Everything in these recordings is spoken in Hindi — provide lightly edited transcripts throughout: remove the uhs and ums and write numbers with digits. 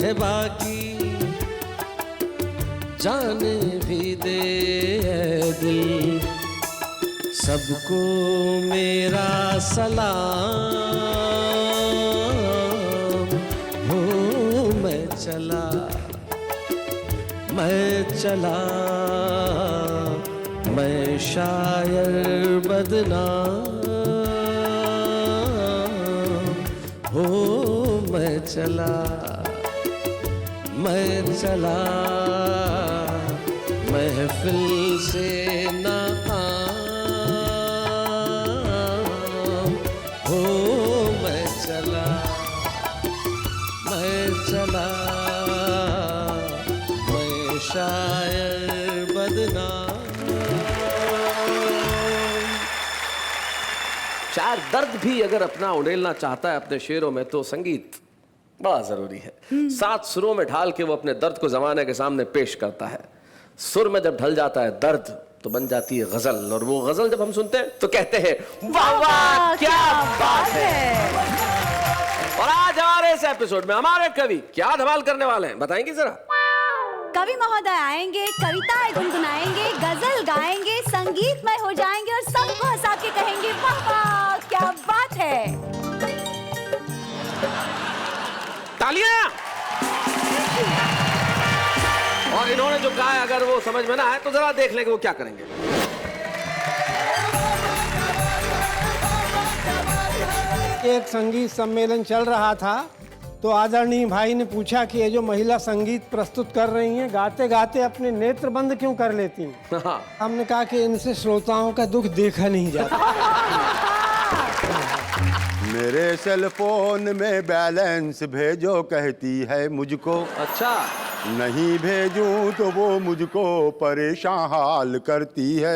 है बाकी, जाने भी दे ऐ दिल, सबको मेरा सलाम। हो मैं चला, मैं चला, मैं शायर बदनाम। हो मैं चला, मैं चला, महफिल से ना आम। हो मैं चला, मैं चला, मैं शायर बदनाम। शायर दर्द भी अगर अपना उड़ेलना चाहता है अपने शेरों में तो संगीत बड़ा जरूरी है। 7 सुरों में ढाल के वो अपने दर्द को जमाने के सामने पेश करता है। सुर में जब ढल जाता है दर्द तो बन जाती है गजल, और वो गजल जब हम सुनते हैं तो कहते हैं वाह वाह क्या बात है। और आज हमारे इस एपिसोड में हमारे कवि क्या धमाल करने वाले हैं बताएंगे जरा। कवि महोदय आएंगे, कविताएं गुनगुनाएंगे, गजल गाएंगे, संगीतमय हो जाएंगे और सबको हंसा के कहेंगे वाह वाह क्या बात है। तालियां। और इन्होंने जो कहा है अगर वो समझ में ना आए तो जरा देख लेंगे वो क्या करेंगे। एक संगीत सम्मेलन चल रहा था तो आदरणीय भाई ने पूछा कि ये जो महिला संगीत प्रस्तुत कर रही हैं गाते गाते अपने नेत्र बंद क्यों कर लेती हैं। हमने कहा कि इनसे श्रोताओं का दुख देखा नहीं जाता। मेरे सेल फोन में बैलेंस भेजो कहती है मुझको, अच्छा नहीं भेजूं तो वो मुझको परेशान हाल करती है।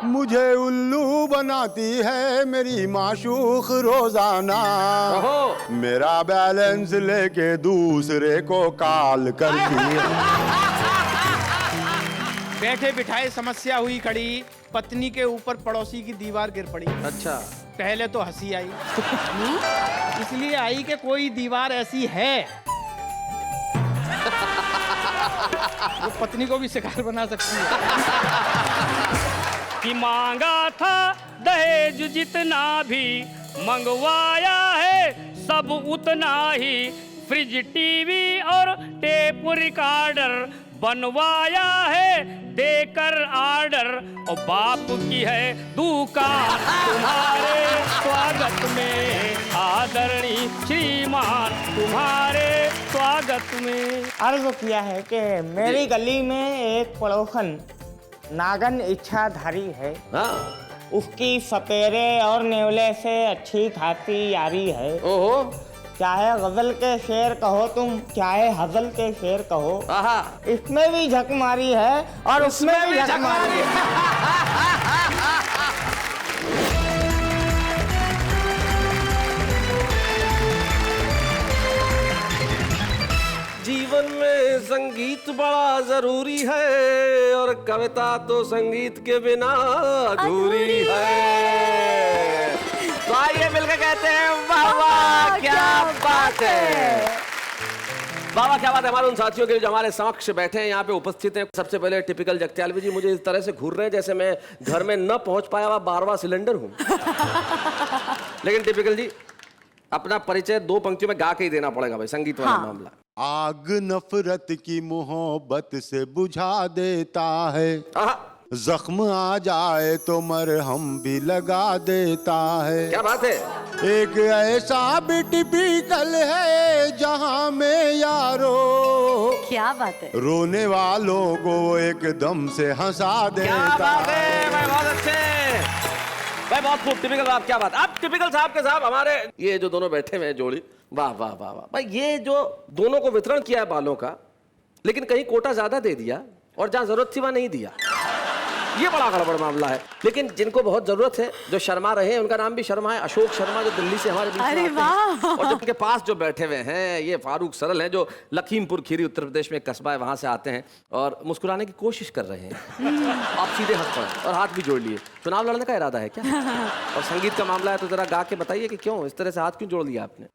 मुझे उल्लू बनाती है मेरी माशूक रोजाना, मेरा बैलेंस लेके दूसरे को कॉल करती है। बैठे बिठाए समस्या हुई खड़ी, पत्नी के ऊपर पड़ोसी की दीवार गिर पड़ी। अच्छा पहले तो हंसी आई, इसलिए आई कि कोई दीवार ऐसी है वो पत्नी को भी शिकार बना सकती है। कि मांगा था दहेज जितना भी मंगवाया है सब उतना ही, फ्रिज टीवी और टेप रिकॉर्डर बनवाया है देकर ऑर्डर, और बाप की है दुकान तुम्हारे स्वागत में, आदरणीय श्रीमान तुम्हारे स्वागत में। अर्ज किया है कि मेरी गली में एक पड़ोसन नागन इच्छाधारी है। उसकी सपेरे और नेवले से अच्छी खासी यारी है। ओहो चाहे गजल के शेर कहो तुम, चाहे हजल के शेर कहो, इसमें भी झक मारी है और उसमें भी झक मारी है। जीवन में संगीत बड़ा जरूरी है और कविता तो संगीत के बिना अधूरी है। तो आइए मिलकर कहते हैं वाह वाह क्या बात है। वाह वाह क्या बात है हमारे उन साथियों के लिए जो हमारे समक्ष बैठे हैं यहाँ पे उपस्थित हैं। सबसे पहले टिपिकल जगत्यालवी जी मुझे इस तरह से घूर रहे हैं जैसे मैं घर में न पहुंच पाया हुआ 12वां सिलेंडर हूँ। लेकिन टिपिकल जी अपना परिचय 2 पंक्तियों में गा के ही देना पड़ेगा भाई, संगीत वाला मामला। आग नफरत की मोहब्बत से बुझा देता है, जख्म आ जाए तो मरहम भी लगा देता है। क्या बात है। एक ऐसा भी टिपिकल है जहां में यारो, क्या बात है, रोने वालों को एकदम से हंसा देता है। क्या बात है भाई, बहुत अच्छे भाई, बहुत खूब। टिपिकल साहब क्या बात। अब टिपिकल साहब के साहब हमारे ये जो दोनों बैठे हुए हैं जोड़ी, वाह वाह वाह वाह भाई, ये जो दोनों को वितरण किया है बालों का, लेकिन कहीं कोटा ज्यादा दे दिया और जहां जरूरत थी वहां नहीं दिया, ये बड़ा गड़बड़ मामला है। लेकिन जिनको बहुत जरूरत है, जो शर्मा रहे हैं, उनका नाम भी शर्मा है, अशोक शर्मा, जो दिल्ली से हमारे बीच में आते हैं। और जो उनके पास जो बैठे हुए हैं ये फारूक सरल हैं, जो लखीमपुर खीरी उत्तर प्रदेश में एक कस्बा है, वहां से आते हैं और मुस्कुराने की कोशिश कर रहे हैं। आप सीधे हंस पड़े और हाथ भी जोड़ लिए। चुनाव लड़ने का इरादा है क्या? और संगीत का मामला है तो जरा गा के बताइए कि क्यों इस तरह से हाथ क्यों जोड़ लिया आपने?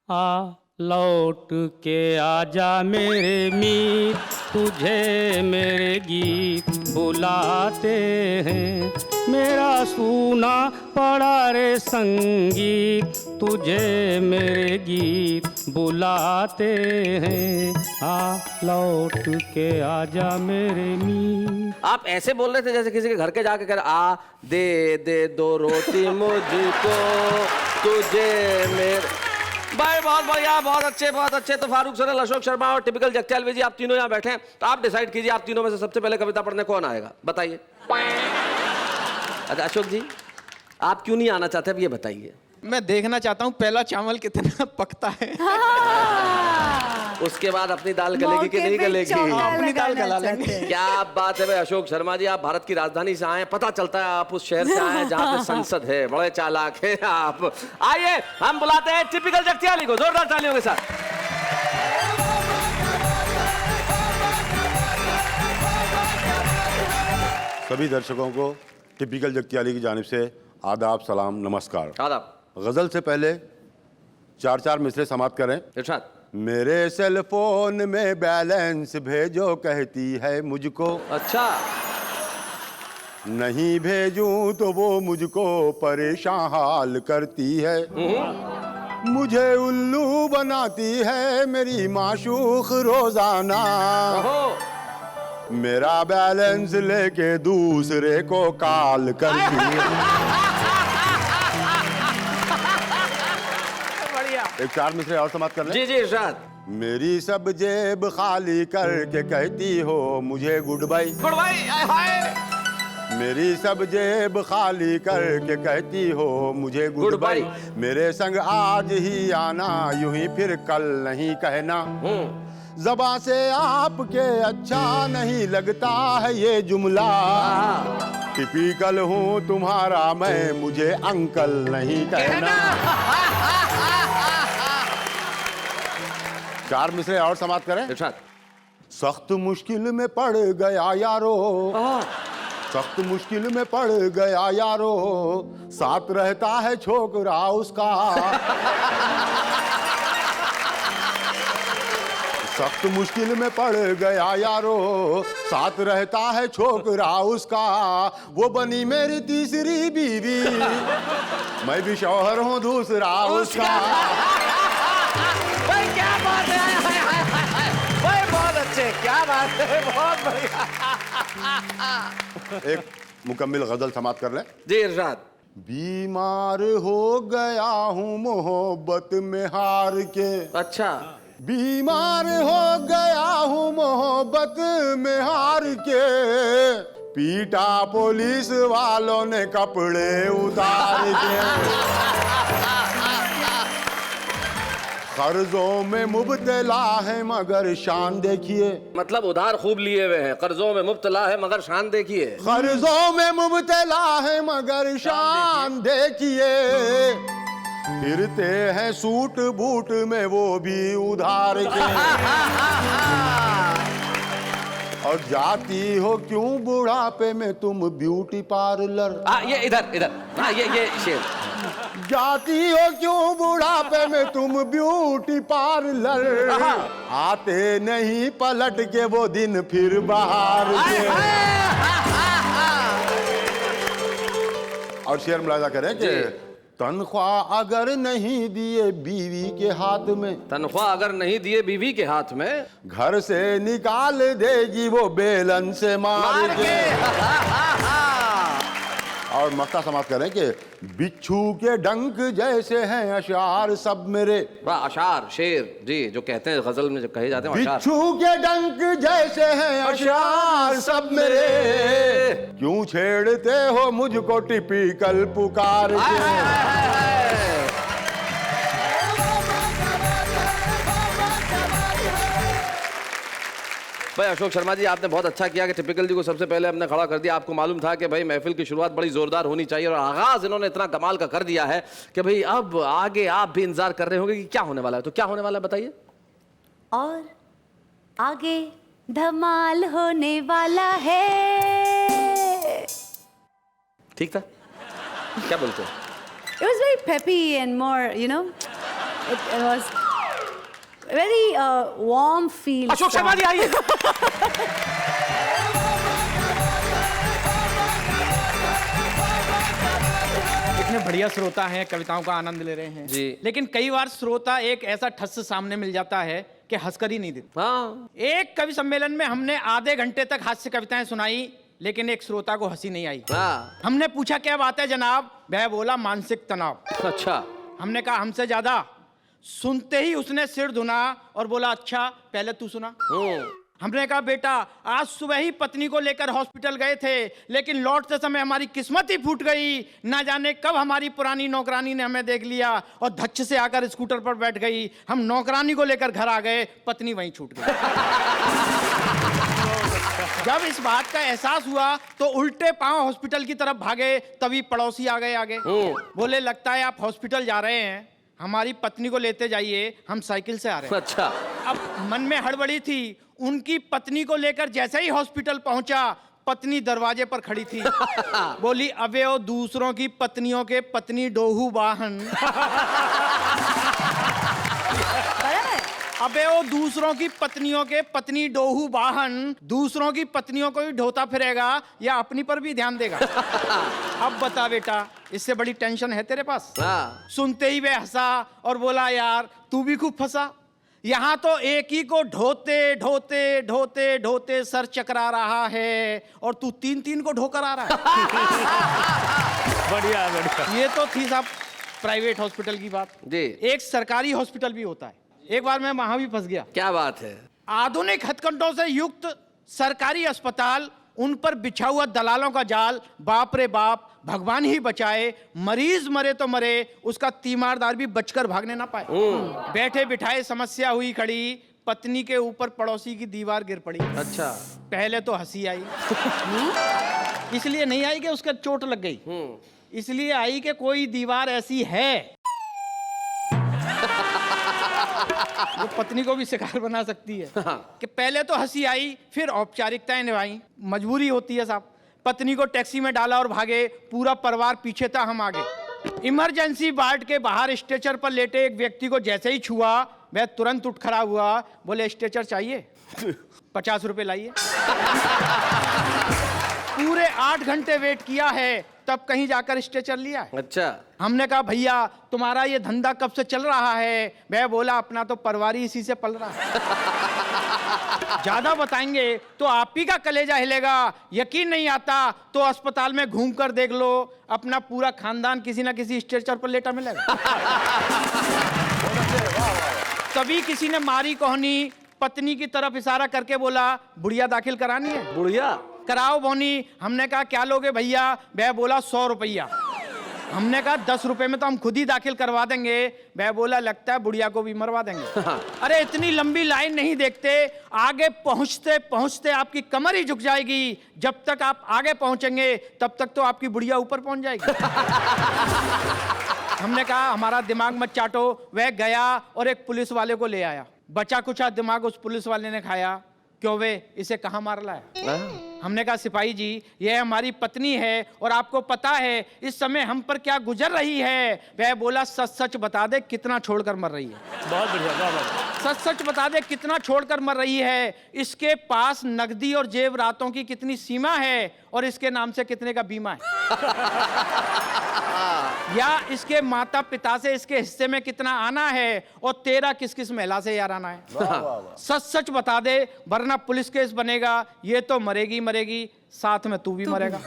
लौट के आजा मेरे मीत, तुझे मेरे गीत बुलाते हैं। मेरा सूना पड़ा रे संगीत, तुझे मेरे गीत बुलाते हैं। आ लौट के आजा मेरे मीत। आप ऐसे बोल रहे थे जैसे किसी के घर के जाके कह रहे, आ दे दो रोटी मुझको, तुझे मेरे। भाई बहुत बढ़िया, बहुत अच्छे। तो फारूक सरल, अशोक शर्मा और टिपिकल जगत्याल जी, आप तीनों यहाँ बैठे हैं, तो आप डिसाइड कीजिए आप तीनों में से सबसे पहले कविता पढ़ने कौन आएगा, बताइए। अच्छा अशोक जी, आप क्यों नहीं आना चाहते, अब ये बताइए। मैं देखना चाहता हूँ पहला चावल कितना पकता है। उसके बाद अपनी दाल गलेगी कि नहीं गलेगी। अपनी दाल गला लेंगे। क्या बात है भाई अशोक शर्मा जी, आप भारत की राजधानी से आए, पता चलता है आप उस शहर से आए हैं जहाँ पे संसद है, बड़े चालाक हैं आप। आइए हम बुलाते हैं टिपिकल जगत्याली को, जोरदार तालियों के साथ। सभी दर्शकों को टिपिकल जगत्याली की जानिब से आदाब, सलाम, नमस्कार। आदाब। गजल से पहले 4 मिसरे समाप्त करें। इरशाद। मेरे सेल फोन में बैलेंस भेजो कहती है मुझको, अच्छा। नहीं भेजूं तो वो मुझको परेशान हाल करती है। मुझे उल्लू बनाती है मेरी माशूक रोजाना। मेरा बैलेंस लेके दूसरे को कॉल करती है। एक 4 मिसरे और समाप्त कर लें। जी इरशाद। मेरी सब जेब खाली करके कहती हो मुझे गुड बाय। Good bye. मेरी सब जेब खाली करके कहती हो मुझे गुड बाय। मेरे संग आज ही आना, यूं ही फिर कल नहीं कहना। ज़बां से आपके अच्छा नहीं लगता है ये जुमला। टिपिकल हूँ तुम्हारा मैं, मुझे अंकल नहीं कहना। 4 मिसरे और समाप्त करें। इरशाद। सख्त मुश्किल में पड़ गया यारो, सख्त मुश्किल में पड़ गया यारो, साथ रहता है छोकरा उसका। सख्त मुश्किल में पड़ गया यारो, साथ रहता है छोकरा उसका। वो बनी मेरी तीसरी बीवी, मैं भी शौहर हूँ दूसरा उसका। भाई क्या बात है, भाई बहुत अच्छे, क्या बात है, बहुत बढ़िया। एक मुकम्मिल गजल समाप्त कर लें। जी इरशाद। बीमार हो गया हूँ मोहब्बत में हार के। अच्छा। बीमार हो गया हूँ मोहब्बत में हार के, पीटा पुलिस वालों ने कपड़े उतार के। कर्जों में मुब्तला है मगर शान देखिए। मतलब उधार खूब लिए हुए हैं, कर्जों में मुब्तला है मगर शान देखिए। कर्जों में मुब्तला है मगर शान देखिए। फिरते हैं सूट बूट में वो भी उधार के। और जाती हो क्यों बुढ़ापे में तुम ब्यूटी पार्लर। ये इधर हाँ ये शेर। जाती हो क्यों बुढ़ापे में तुम ब्यूटी पार्लर। आते नहीं पलट के वो दिन फिर बाहर के। और शेर मुलाजा करें कि तनख्वाह अगर नहीं दिए बीवी के हाथ में, तनख्वाह अगर नहीं दिए बीवी के हाथ में, घर से निकाल देगी वो बेलन से मार के। और मक्ता समाप्त करें कि बिच्छू के डंक जैसे हैं अशार सब मेरे। अशार शेर जी जो कहते हैं गजल में जो कहे जाते हैं। बिच्छू के डंक जैसे हैं अशार सब मेरे, क्यों छेड़ते हो मुझको टिपिकल पुकार के। भाई अशोक शर्मा जी आपने बहुत अच्छा किया कि टिपिकल जी को सबसे पहले हमने खड़ा कर दिया। आपको मालूम था कि भाई महफिल की शुरुआत बड़ी जोरदार होनी चाहिए और आगाज इन्होंने इतना कमाल का कर दिया है कि भाई अब आगे आप भी इंतजार कर रहे होंगे कि क्या होने वाला है। तो क्या होने वाला है बताइए। और आगे धमाल होने वाला है। ठीक था, क्या बोलते हो? It was very peppy and more, you know, it was very warm feel. Ashok Sharma ji आइए। इतने बढ़िया श्रोता हैं, कविताओं का आनंद ले रहे हैं जी। लेकिन कई बार श्रोता एक ऐसा ठस सामने मिल जाता है कि हंसकर ही नहीं देता। हाँ एक कवि सम्मेलन में हमने आधे घंटे तक हास्य कविताएं सुनाई, लेकिन एक श्रोता को हंसी नहीं आई। हाँ। हमने पूछा क्या बात है जनाब, वह बोला मानसिक तनाव। अच्छा। हमने कहा हमसे ज्यादा। सुनते ही उसने सिर धुना और बोला अच्छा पहले तू सुना। हमने कहा बेटा आज सुबह ही पत्नी को लेकर हॉस्पिटल गए थे, लेकिन लौटते समय हमारी किस्मत ही फूट गई। ना जाने कब हमारी पुरानी नौकरानी ने हमें देख लिया और धच्च से आकर स्कूटर पर बैठ गई। हम नौकरानी को लेकर घर आ गए, पत्नी वहीं छूट गई। जब इस बात का एहसास हुआ तो उल्टे पांव हॉस्पिटल की तरफ भागे, तभी पड़ोसी आ गए आगे। बोले लगता है आप हॉस्पिटल जा रहे हैं, हमारी पत्नी को लेते जाइए, हम साइकिल से आ रहे हैं। अच्छा। अब मन में हड़बड़ी थी। उनकी पत्नी को लेकर जैसे ही हॉस्पिटल पहुंचा, पत्नी दरवाजे पर खड़ी थी। बोली अबे ओ दूसरों की पत्नियों के पत्नी डोहू वाहन। अबे ओ दूसरों की पत्नियों के पत्नी डोहू वाहन, दूसरों की पत्नियों को ही ढोता फिरेगा या अपनी पर भी ध्यान देगा। अब बता बेटा, इससे बड़ी टेंशन है तेरे पास? हाँ। सुनते ही वह हंसा और बोला यार तू भी खूब फंसा। यहाँ तो एक ही को ढोते ढोते ढोते ढोते सर चकरा रहा है और तू तीन तीन को ढोकर आ रहा है। बढ़िया बढ़िया। ये तो थी साहब प्राइवेट हॉस्पिटल की बात जी। एक सरकारी हॉस्पिटल भी होता है। एक बार मैं वहां भी फंस गया। क्या बात है। आधुनिक हथकंडों से युक्त सरकारी अस्पताल, उन पर बिछा हुआ दलालों का जाल, बाप रे बाप, भगवान ही बचाए। मरीज मरे तो मरे, उसका तीमारदार भी बचकर भागने ना पाए। बैठे बिठाए समस्या हुई खड़ी, पत्नी के ऊपर पड़ोसी की दीवार गिर पड़ी। अच्छा। पहले तो हंसी आई, इसलिए नहीं आई कि उसका चोट लग गई, इसलिए आई कि कोई दीवार ऐसी है वो पत्नी को भी शिकार बना सकती है। कि पहले तो हंसी आई, फिर औपचारिकताएं निभाई। मजबूरी होती है साहब। पत्नी को टैक्सी में डाला और भागे, पूरा परिवार पीछे था, हम आगे। इमरजेंसी वार्ड के बाहर स्ट्रेचर पर लेटे एक व्यक्ति को जैसे ही छुआ, वह तुरंत उठ खड़ा हुआ। बोले स्ट्रेचर चाहिए? 50 रुपए लाइए। पूरे 8 घंटे वेट किया है, तब कहीं जाकर स्ट्रेचर लिया है। अच्छा। हमने कहा भैया तुम्हारा ये धंधा कब से चल रहा है? वह बोला अपना तो परिवार ही इसी से पल रहा है। ज्यादा बताएंगे तो आप ही का कलेजा हिलेगा। यकीन नहीं आता तो अस्पताल में घूम कर देख लो, अपना पूरा खानदान किसी ना किसी स्ट्रेचर पर लेटा मिलेगा। तभी किसी ने मारी कोहनी, पत्नी की तरफ इशारा करके बोला बुढ़िया दाखिल करानी है? बुढ़िया कराओ बोनी। हमने कहा क्या लोगे भैया? वह बोला 100 रुपया। हमने कहा 10 रुपए में तो हम खुद ही दाखिल करवा देंगे। वह बोला लगता है बुढ़िया को भी मरवा देंगे। अरे इतनी लंबी लाइन नहीं देखते, आगे पहुंचते पहुंचते आपकी कमर ही झुक जाएगी। जब तक आप आगे पहुंचेंगे तब तक तो आपकी बुढ़िया ऊपर पहुंच जाएगी। हमने कहा हमारा दिमाग मत चाटो। वह गया और एक पुलिस वाले को ले आया। बचा कुचा दिमाग उस पुलिस वाले ने खाया। क्यों वे इसे कहाँ मार लाया? हमने कहा सिपाही जी यह हमारी पत्नी है और आपको पता है इस समय हम पर क्या गुजर रही है। वह बोला सच सच बता दे कितना छोड़कर मर रही है? बहुत बढ़िया बहुत। सच सच बता दे कितना छोड़कर मर रही है? इसके पास नकदी और जेवरातों की कितनी सीमा है और इसके नाम से कितने का बीमा है? या इसके माता पिता से इसके हिस्से में कितना आना है और तेरा किस किस महिला से यार आना है? सच सच बता दे वरना पुलिस केस बनेगा। ये तो मरेगी मरेगी, साथ में तू भी मरेगा।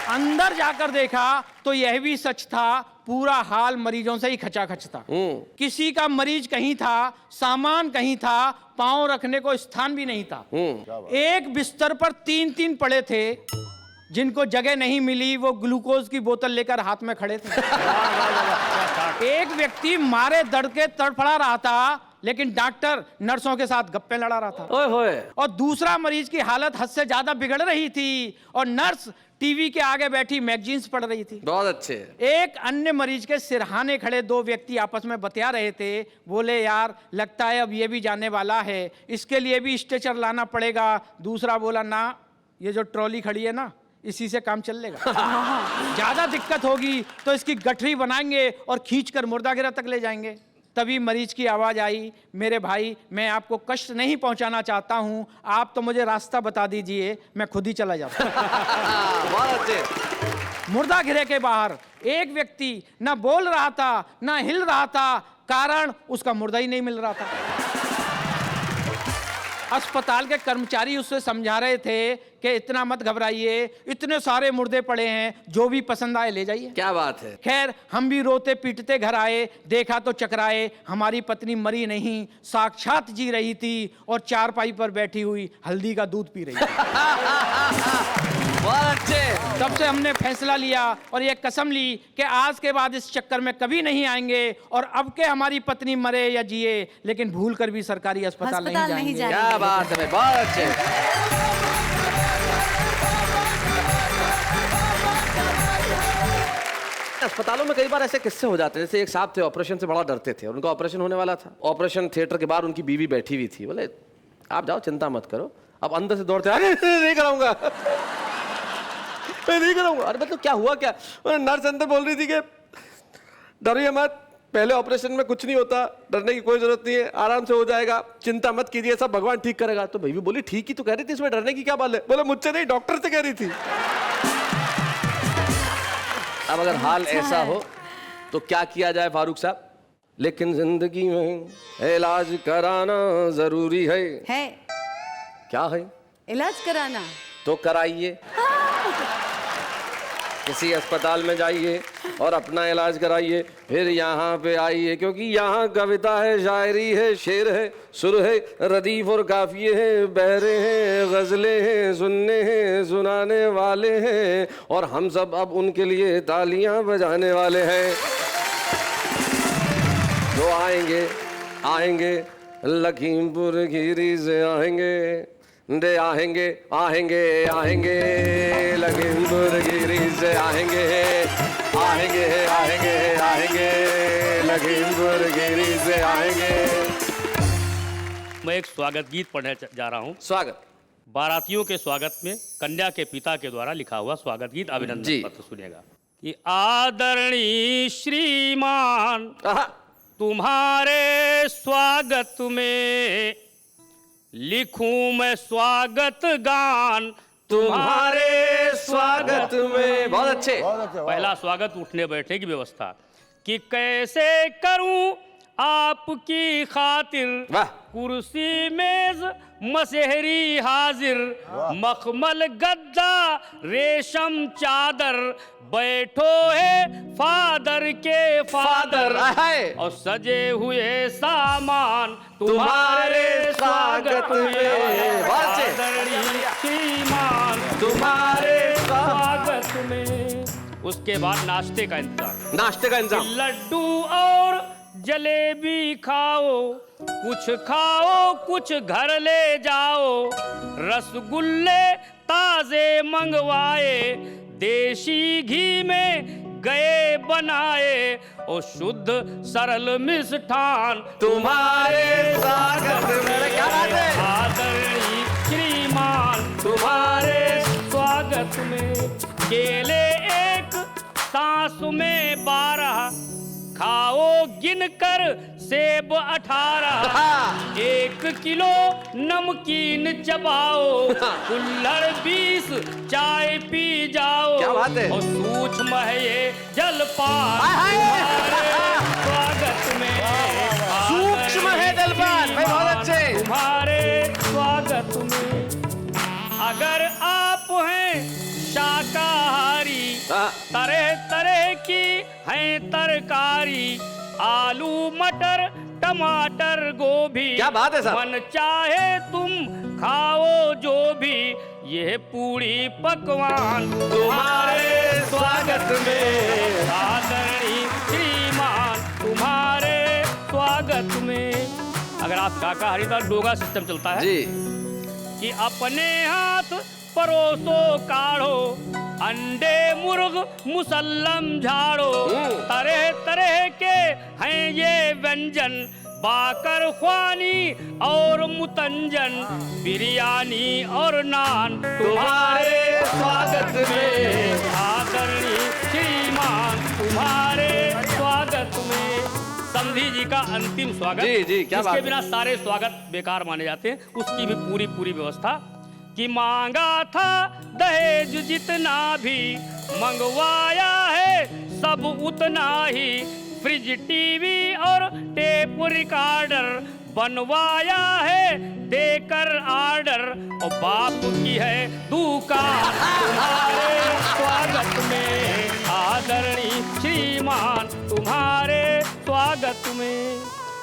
अंदर जाकर देखा तो यह भी सच था, पूरा हाल मरीजों से ही खचाखच था। किसी का मरीज कहीं था, सामान कहीं था, पांव रखने को स्थान भी नहीं था। एक बिस्तर पर 3-3 पड़े थे। जिनको जगह नहीं मिली वो ग्लूकोज की बोतल लेकर हाथ में खड़े थे। एक व्यक्ति मारे दर्द के तड़फड़ा रहा था, लेकिन डॉक्टर नर्सों के साथ गप्पे लड़ा रहा था। ओए होए। और दूसरा मरीज की हालत हद से ज्यादा बिगड़ रही थी और नर्स टीवी के आगे बैठी मैगजीन्स पढ़ रही थी। बहुत अच्छे। एक अन्य मरीज के सिरहाने खड़े 2 व्यक्ति आपस में बतिया रहे थे। बोले यार लगता है अब ये भी जाने वाला है, इसके लिए भी स्ट्रेचर लाना पड़ेगा। दूसरा बोला ना, ये जो ट्रॉली खड़ी है ना इसी से काम चल लेगा। ज्यादा दिक्कत होगी तो इसकी गठरी बनाएंगे और खींचकर मुर्दागिरा तक ले जाएंगे। तभी मरीज की आवाज आई, मेरे भाई मैं आपको कष्ट नहीं पहुंचाना चाहता हूं, आप तो मुझे रास्ता बता दीजिए, मैं खुद ही चला जाता हूं। बहुत अच्छे। मुर्दा घिरे के बाहर एक व्यक्ति ना बोल रहा था ना हिल रहा था, कारण उसका मुर्दा ही नहीं मिल रहा था। अस्पताल के कर्मचारी उससे समझा रहे थे कि इतना मत घबराइए, इतने सारे मुर्दे पड़े हैं, जो भी पसंद आए ले जाइए। क्या बात है। खैर हम भी रोते पीटते घर आए, देखा तो चकराए, हमारी पत्नी मरी नहीं, साक्षात जी रही थी और चारपाई पर बैठी हुई हल्दी का दूध पी रही थी। बहुत अच्छे। तब से हमने फैसला लिया और ये कसम ली कि आज के बाद इस चक्कर में कभी नहीं आएंगे, और अब के हमारी पत्नी मरे या जिए, लेकिन भूल कर भी सरकारी अस्पताल नहीं जाएंगे। क्या बात है भाई, बहुत अच्छे। अस्पतालों में कई बार ऐसे किस्से हो जाते हैं, जैसे एक साहब थे ऑपरेशन से बड़ा डरते थे और उनका ऑपरेशन होने वाला था। ऑपरेशन थिएटर के बाहर उनकी बीवी बैठी हुई थी, बोले आप जाओ चिंता मत करो। अब अंदर से दौड़ते, अरे नहीं कराऊंगा, मैं नहीं कराऊंगा। अरे मतलब क्या हुआ क्या? नर्स अंदर बोल रही थी कि डरिए मत, पहले ऑपरेशन में कुछ नहीं होता, डरने की कोई जरूरत नहीं है, आराम से हो जाएगा, चिंता मत कीजिए, सब भगवान ठीक करेगा। तो बीवी बोली ठीक ही तो कह रही थी, इसमें डरने की क्या बात है? बोले मुझसे नहीं, डॉक्टर से कह रही थी। अब अगर हाल ऐसा हो तो क्या किया जाए फारूक साहब? लेकिन जिंदगी में इलाज कराना जरूरी है। क्या है? इलाज कराना तो कराइए। किसी अस्पताल में जाइए और अपना इलाज कराइए, फिर यहाँ पे आइए, क्योंकि यहाँ कविता है, शायरी है, शेर है, सुर है, रदीफ और काफिये हैं, बहरे हैं, गजलें हैं, सुनने हैं, सुनाने वाले हैं, और हम सब अब उनके लिए तालियां बजाने वाले हैं। जो आएंगे आएंगे लखीमपुर खीरी से आएंगे, दे आएंगे आएंगे आएंगे लखीमपुर खीरी से आएंगे, आएंगे आएंगे आएंगे लखीमपुर खीरी से आएंगे। मैं एक स्वागत गीत पढ़ने जा रहा हूँ। स्वागत। बारातियों के स्वागत में कन्या के पिता के द्वारा लिखा हुआ स्वागत गीत, अभिनंदन पत्र सुनिएगा। कि आदरणीय श्रीमान तुम्हारे स्वागत में लिखूं मैं स्वागत गान, तुम्हारे स्वागत में। बहुत अच्छे। पहला स्वागत उठने बैठने की व्यवस्था, कि कैसे करूं आपकी खातिर, वाह। कुर्सी मेज मसहरी हाजिर, मखमल गद्दा रेशम चादर, बैठो है फादर के फादर, और सजे हुए सामान तुम्हारे स्वागत में। आदरणीय श्रीमान तुम्हारे स्वागत में। उसके बाद नाश्ते का इंतजाम। नाश्ते का इंतजाम। लड्डू और जलेबी खाओ, कुछ खाओ कुछ घर ले जाओ, रसगुल्ले ताजे मंगवाए, देशी घी में गए बनाए, और शुद्ध सरल मिष्ठान तुम्हारे स्वागत में। क्या बात है? आदरणीय श्रीमान तुम्हारे स्वागत में। केले एक सांस में 12, खाओ गिनकर सेब 18, 1 किलो नमकीन चबाओ, कुल्हड़ 20 चाय पी जाओ, क्या बात है? और सूक्ष्म है ये जलपान तुम्हारे स्वागत में। सूक्ष्म है जलपान। भाई बहुत अच्छे। तुम्हारे स्वागत में। अगर आप हैं शाकाहारी, तरह तरह की है तरकारी, आलू मटर टमाटर गोभी, क्या बात है साहब? मन चाहे तुम खाओ जो भी, यह पूरी पकवान तुम्हारे स्वागत में। आदरणीय श्रीमान तुम्हारे स्वागत में। अगर आप शाकाहारी तो डोगा सिस्टम चलता है जी, कि अपने हाथ परोसो काढ़ो, अंडे मुर्ग मुसल्लम झाड़ो, तरह तरह के हैं ये व्यंजन, बाकर ख्वानी और मुतंजन, बिरयानी और नान तुम्हारे स्वागत में। आदरणीय श्रीमान तुम्हारे स्वागत में। समधी जी का अंतिम स्वागत। जी, जी, क्या बात इसके है। बिना सारे स्वागत बेकार माने जाते हैं। उसकी भी पूरी व्यवस्था कि मांगा था दहेज जितना भी मंगवाया है सब उतना ही, फ्रिज टीवी और टेप रिकॉर्डर बनवाया है देकर ऑर्डर, और बाप की है दुकान तुम्हारे स्वागत में आदरणीय श्रीमान तुम्हारे स्वागत में।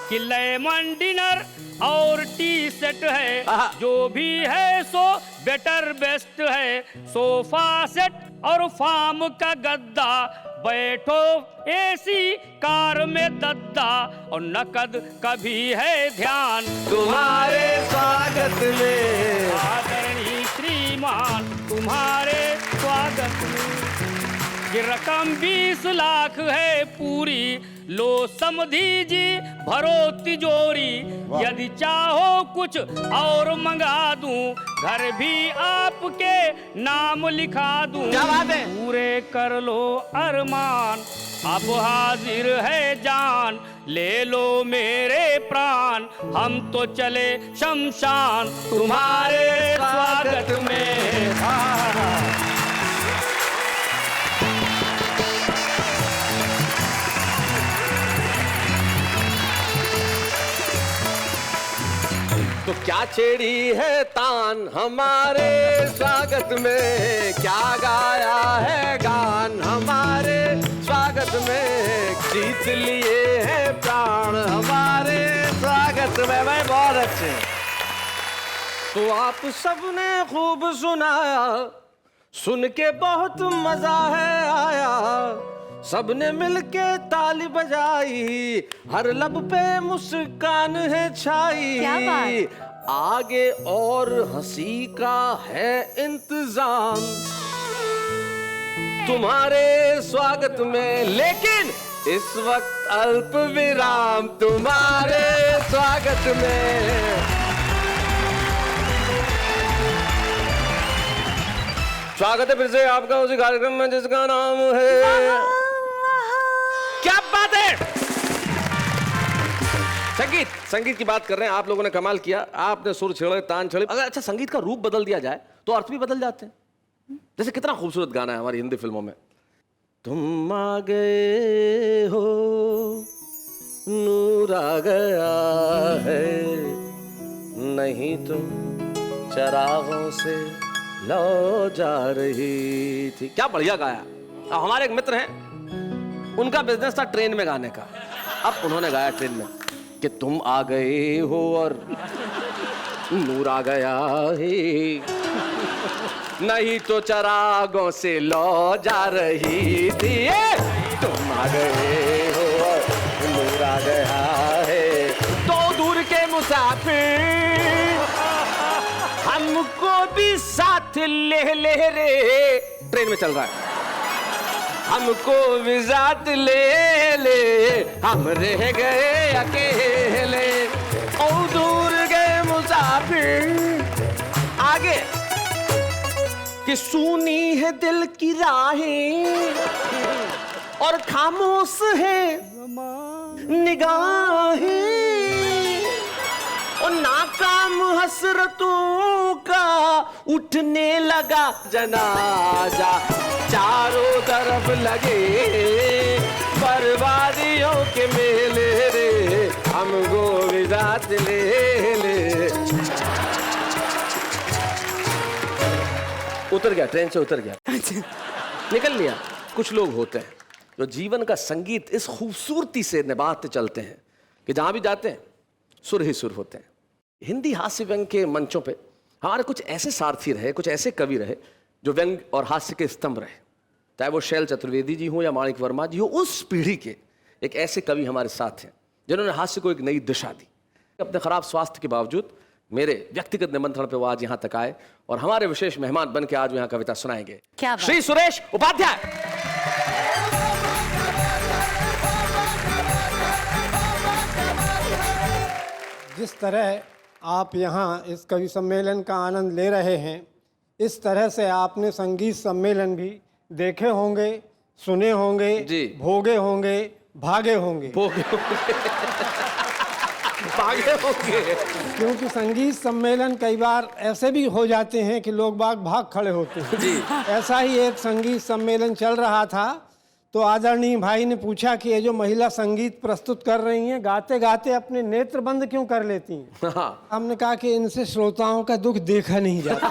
कि लेमन डिनर और टी सेट है जो भी है सो बेटर बेस्ट है, सोफा सेट और फार्म का गद्दा, बैठो एसी कार में दद्दा, और नकद कभी है ध्यान तुम्हारे स्वागत में आदरणीय श्रीमान तुम्हारे स्वागत में। ये रकम 20 लाख है पूरी, लो समधी जी भरो तिजोरी, यदि चाहो कुछ और मंगा दूं घर भी आपके नाम लिखा दूं। क्या बात है? पूरे कर लो अरमान अब हाजिर है जान, ले लो मेरे प्राण हम तो चले शमशान तुम्हारे स्वागत में। तो क्या छेड़ी है तान हमारे स्वागत में, क्या गाया है गान हमारे स्वागत में, जीत लिए हैं प्राण हमारे स्वागत में। भाई बहुत अच्छे। तो आप सबने खूब सुनाया, सुन के बहुत मजा है आया, सबने मिलके ताली बजाई, हर लब पे मुस्कान है छाई। क्या बात? आगे और हंसी का है इंतजाम तुम्हारे स्वागत में, लेकिन इस वक्त अल्प विराम तुम्हारे स्वागत में। स्वागत है फिर से आपका उसी कार्यक्रम में जिसका नाम है क्या बात है संगीत। संगीत की बात कर रहे हैं। आप लोगों ने कमाल किया, आपने सुर छेड़े तान छेड़े। अगर अच्छा संगीत का रूप बदल दिया जाए तो अर्थ भी बदल जाते हैं। जैसे कितना खूबसूरत गाना है हमारी हिंदी फिल्मों में, तुम आ गए हो नूर आ गया है, नहीं तुम चरागों से लो जा रही थी। क्या बढ़िया गाया। अब हमारे एक मित्र हैं, उनका बिजनेस था ट्रेन में गाने का। अब उन्होंने गाया ट्रेन में कि तुम आ गए हो और नूर आ गया है, नहीं तो चरागों से लो जा रही थी। तुम आ गए हो और नूर आ गया है, तो दूर के मुसाफिर हमको भी साथ ले ले रे। ट्रेन में चल रहा है, हमको भी साथ ले ले, हम रह गए अकेले। ओ दूर गए मुसाफिर, आगे कि सुनी है दिल की राहें और खामोश है निगाहें, और नाकाम हसरतों का उठने लगा जनाजा, चारों तरफ लगे बर्बादियों के मेले रे, हमको भी साथ ले ले। उतर गया, ट्रेन से उतर गया, निकल लिया। कुछ लोग होते हैं जो जीवन का संगीत इस खूबसूरती से निभाते चलते हैं कि जहां भी जाते हैं सुर ही सुर होते हैं। हिंदी हास्य व्यंग के मंचों पे हमारे कुछ ऐसे सारथी रहे, कुछ ऐसे कवि रहे जो व्यंग और हास्य के स्तंभ रहे, चाहे वो शैल चतुर्वेदी जी हो या माणिक वर्मा जी हो। उस पीढ़ी के एक ऐसे कवि हमारे साथ हैं जिन्होंने हास्य को एक नई दिशा दी। अपने खराब स्वास्थ्य के बावजूद मेरे व्यक्तिगत निमंत्रण पे वो आज यहाँ तक आए और हमारे विशेष मेहमान बन के आज यहाँ कविता सुनाएंगे। क्या बात? श्री सुरेश उपाध्याय। जिस तरह आप यहाँ इस कवि सम्मेलन का आनंद ले रहे हैं, इस तरह से आपने संगीत सम्मेलन भी देखे होंगे, सुने होंगे, जी। भोगे होंगे, भागे होंगे, भागे होंगे। क्योंकि संगीत सम्मेलन कई बार ऐसे भी हो जाते हैं कि लोग बाग भाग खड़े होते हैं जी। ऐसा ही एक संगीत सम्मेलन चल रहा था, तो आदरणीय भाई ने पूछा कि ये जो महिला संगीत प्रस्तुत कर रही हैं, गाते गाते अपने नेत्र बंद क्यों कर लेती हैं? हाँ। हमने कहा कि इनसे श्रोताओं का दुख देखा नहीं जाता।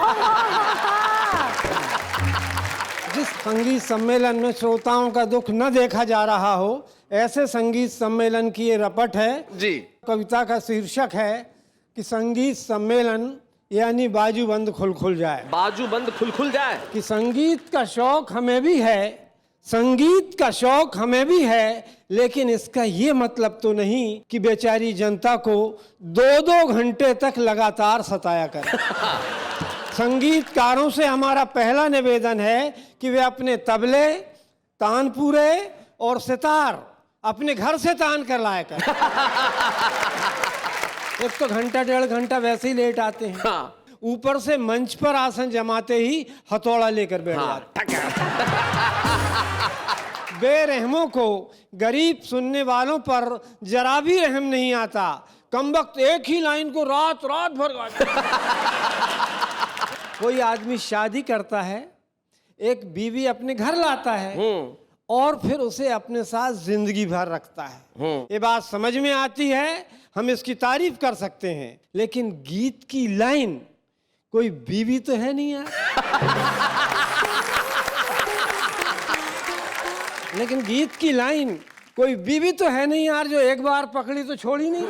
जिस संगीत सम्मेलन में श्रोताओं का दुख न देखा जा रहा हो, ऐसे संगीत सम्मेलन की ये रपट है जी। कविता का शीर्षक है कि संगीत सम्मेलन यानी बाजू बंद खुल खुल जाए। बाजू बंद खुल खुल जाए। कि संगीत का शौक हमें भी है, संगीत का शौक हमें भी है, लेकिन इसका ये मतलब तो नहीं कि बेचारी जनता को 2-2 घंटे तक लगातार सताया करे। संगीतकारों से हमारा पहला निवेदन है कि वे अपने तबले, तानपुरे और सितार अपने घर से तान कर लाया करें। एक तो घंटा 1.5 घंटा वैसे ही लेट आते हैं, हाँ। ऊपर से मंच पर आसन जमाते ही हथौड़ा लेकर बैठ जाते हैं। बेरहमों को, गरीब सुनने वालों पर जरा भी रहम नहीं आता। कमबख्त एक ही लाइन को रात रात भर गाते हैं। कोई आदमी शादी करता है, एक बीवी अपने घर लाता है और फिर उसे अपने साथ जिंदगी भर रखता है। ये बात समझ में आती है, हम इसकी तारीफ कर सकते हैं, लेकिन गीत की लाइन कोई बीवी तो है नहीं यार। लेकिन गीत की लाइन कोई बीवी तो है नहीं यार, जो एक बार पकड़ी तो छोड़ी नहीं।